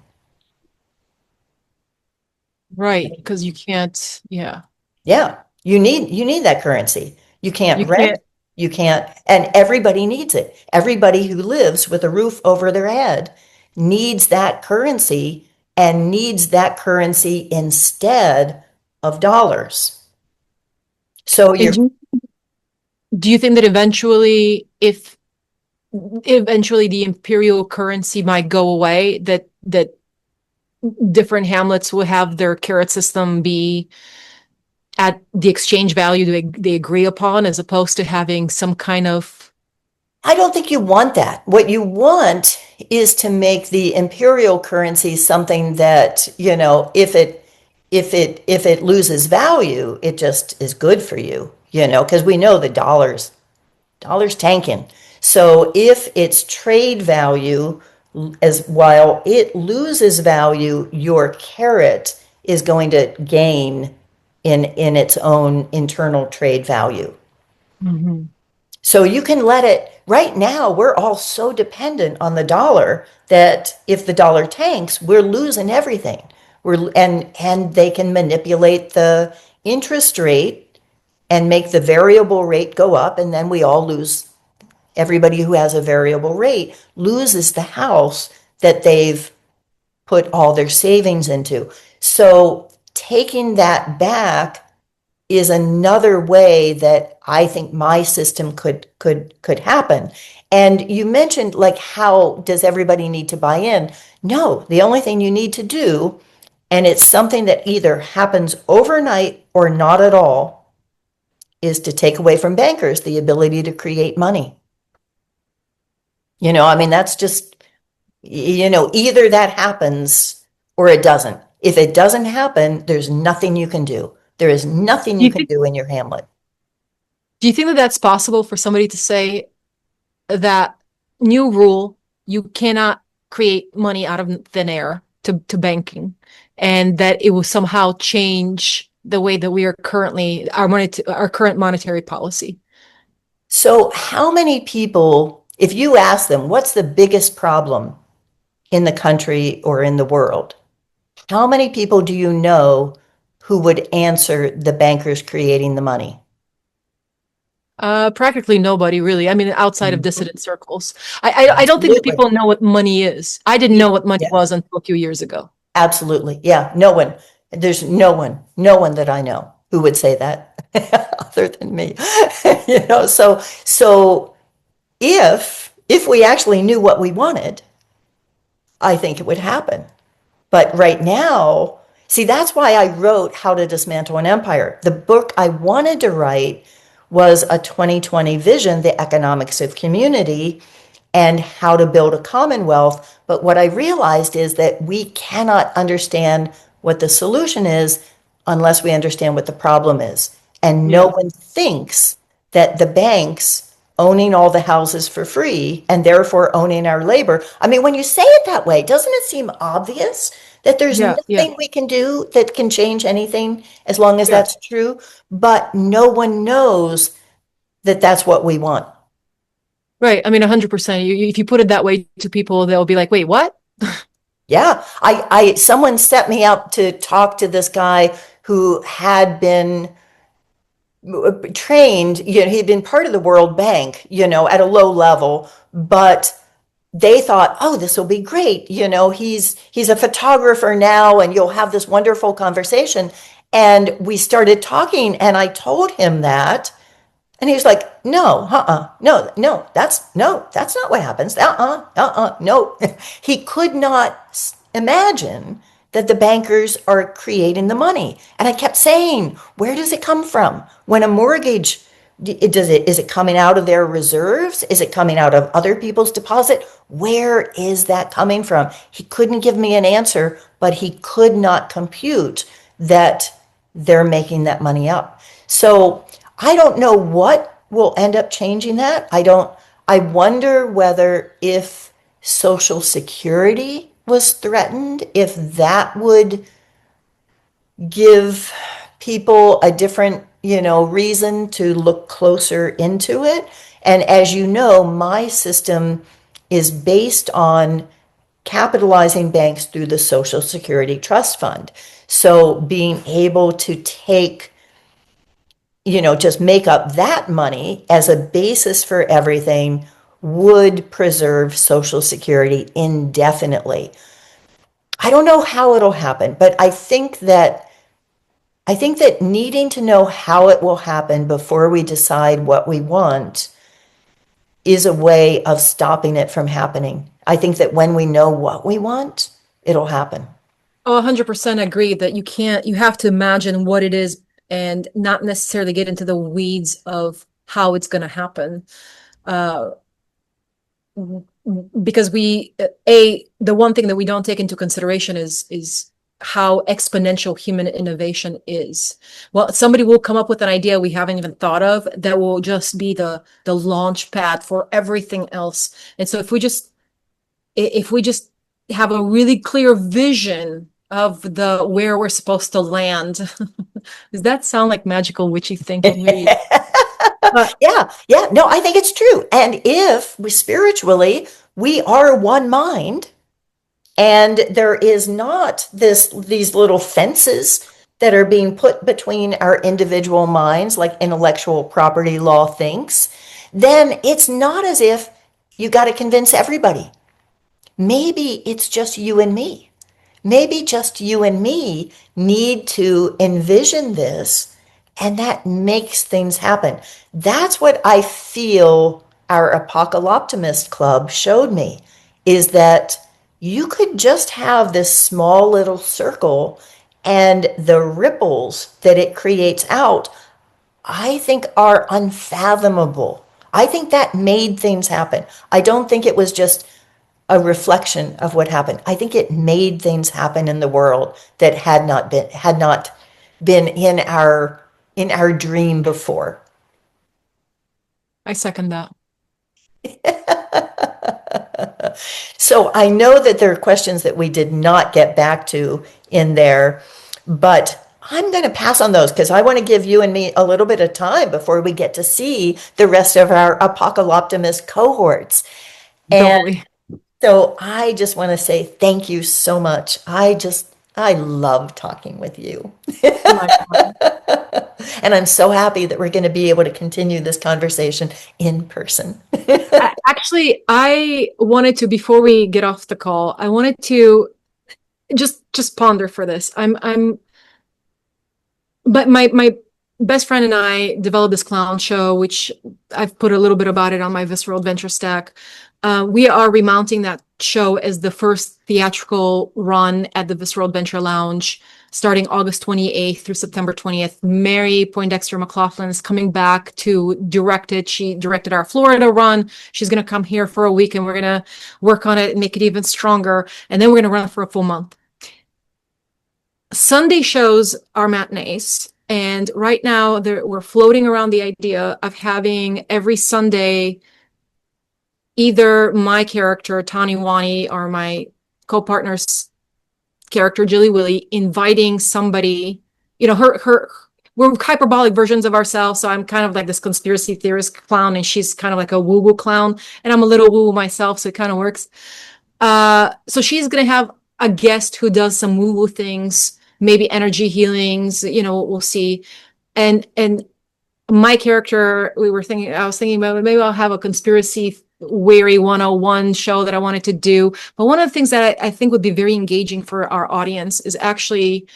Right, because you can't, yeah. Yeah, you need that currency. You can't You rent, can't. you can't, and everybody needs it. Everybody who lives with a roof over their head needs that currency, and needs that currency instead of dollars. So And you're do you think that if eventually the imperial currency might go away, that different hamlets will have their caret system be at the exchange value they agree upon, as opposed to having some kind of. I don't think you want that. What you want is to make the imperial currency something that, if it loses value, it just is good for you, because we know the dollar's tanking. So if its trade value, as while it loses value, your caret is going to gain in its own internal trade value. Mhm. So you can let it, right now, we're all so dependent on the dollar that if the dollar tanks, we're losing everything. And they can manipulate the interest rate and make the variable rate go up, and then we all lose. Everybody who has a variable rate loses the house that they've put all their savings into. So taking that back is another way that I think my system could happen. And you mentioned, like, how does everybody need to buy in? No, the only thing you need to do, and it's something that either happens overnight or not at all, is to take away from bankers the ability to create money. I mean, that's just, either that happens or it doesn't. If it doesn't happen, there's nothing you can do. There is nothing Do you you can think, do in your hamlet. do you think that that's possible for somebody to say that new rule, you cannot create money out of thin air to banking, and that it will somehow change the way that we are currently our current monetary policy? So, how many people, if you ask them, what's the biggest problem in the country or in the world? How many people do you know who would answer the bankers creating the money? Practically nobody really. I mean, outside of Mhm. dissident circles. I don't think that Absolutely. people know what money is. I didn't know what money Yeah, was until a few years ago. absolutely. Yeah, no one. There's no one that I know who would say that other than me. So if we actually knew what we wanted, I think it would happen. But right now, see, that's why I wrote How to Dismantle an Empire. The book I wanted to write was a 2020 vision, the economics of community, and how to build a commonwealth. But what I realized is that we cannot understand what the solution is unless we understand what the problem is. And no Yeah. one thinks that the banks owning all the houses for free and therefore owning our labor. I mean, when you say it that way, doesn't it seem obvious that there's Yeah. Yeah. nothing we can do that can change anything as long as Yeah. that's true? But no one knows that that's what we want. Right. I mean, 100%. If you put it that way to people, they'll be like, wait, what? Yeah, someone set me up to talk to this guy who had been trained, he'd been part of the World Bank, at a low level, but they thought, oh, this will be great. He's a photographer now, and you'll have this wonderful conversation. And we started talking, and I told him that, and he was like, no, no, that's not what happens. No. He could not imagine that the bankers are creating the money. And I kept saying, where does it come from? When a mortgage, is it coming out of their reserves? Is it coming out of other people's deposit? Where is that coming from? He couldn't give me an answer, but he could not compute that they're making that money up. So I don't know what will end up changing that. I wonder whether if Social Security was threatened, if that would give people a different, reason to look closer into it. And as you know, my system is based on capitalizing banks through the Social Security Trust Fund. So being able to take, just make up that money as a basis for everything would preserve Social Security indefinitely. I don't know how it'll happen, but I think that needing to know how it will happen before we decide what we want is a way of stopping it from happening. I think that when we know what we want, it'll happen. Oh, 100% agree that you have to imagine what it is and not necessarily get into the weeds of how it's going to happen. Because the one thing that we don't take into consideration is how exponential human innovation is. Well, somebody will come up with an idea we haven't even thought of that will just be the launch pad for everything else. And so if we just have a really clear vision of the where we're supposed to land, does that sound like magical witchy thinking? Maybe. Yeah. No, I think it's true. And if we spiritually, we are one mind, and there is not these little fences that are being put between our individual minds, like intellectual property law thinks, then it's not as if you got to convince everybody. Maybe it's just you and me. Maybe just you and me need to envision this, and that makes things happen. That's what I feel our Apocalyptimist Club showed me, is that you could just have this small little circle, and the ripples that it creates out, I think, are unfathomable. I think that made things happen. I don't think it was just a reflection of what happened. I think it made things happen in the world that had not been in our dream before. I second that. So I know that there are questions that we did not get back to in there, but I'm going to pass on those because I want to give you and me a little bit of time before we get to see the rest of our Apocalyptimist cohorts. And Totally. so I just want to say thank you so much. I love talking with you. And I'm so happy that we're going to be able to continue this conversation in person. Actually, I wanted to, before we get off the call, I wanted to just ponder for this. But my best friend and I developed this clown show, which I've put a little bit about it on my Visceral Adventure stack. We are remounting that show as the first theatrical run at the Visceral Adventure Lounge, starting August 28th through September 20th. Mary Poindexter McLaughlin is coming back to direct it. She directed our Florida run. She's going to come here for a week, and we're going to work on it and make it even stronger. And then we're going to run it for a full month. Sunday shows are matinees. And right now we're floating around the idea of having every Sunday either my character, Tani Wani, or my co-partner's character, Jilly Willy, inviting somebody, we're hyperbolic versions of ourselves. So I'm kind of like this conspiracy theorist clown, and she's kind of like a woo-woo clown, and I'm a little woo-woo myself, so it kind of works. So she's going to have a guest who does some woo-woo things, maybe energy healings, we'll see. And my character, I was thinking about maybe I'll have a conspiracy Weary 101 show that I wanted to do. But one of the things that I think would be very engaging for our audience is actually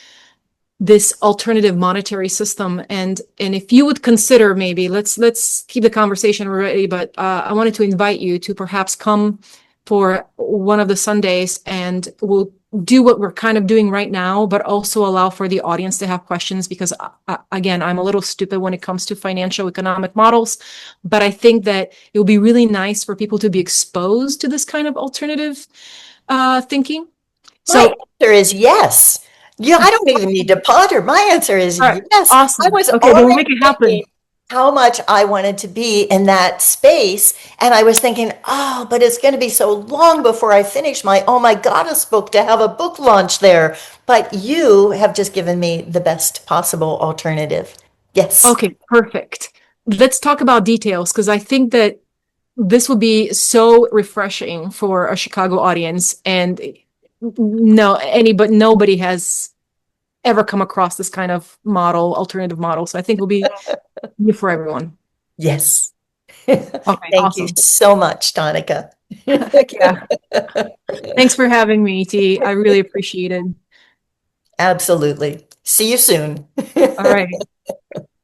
this alternative monetary system. And if you would consider, maybe let's keep the conversation ready, but I wanted to invite you to perhaps come for one of the Sundays, and we'll do what we're kind of doing right now, but also allow for the audience to have questions, because again, I'm a little stupid when it comes to financial economic models, but I think that it would be really nice for people to be exposed to this kind of alternative thinking. My answer is yes. Yeah, I don't even need to ponder. My answer is right, yes. awesome. I was okay, then we'll already make it happen. thinking how much I wanted to be in that space. And I was thinking, oh, but it's going to be so long before I finish my Oh My Goddess book to have a book launch there. But you have just given me the best possible alternative. Yes. Okay, perfect. Let's talk about details, because I think that this would be so refreshing for a Chicago audience. And nobody has ever come across this kind of alternative model. So I think it'll be new for everyone. Yes. Okay, Thank you so much, Tonika. Yeah. Thanks for having me, T. I really appreciate it. Absolutely. See you soon. All right.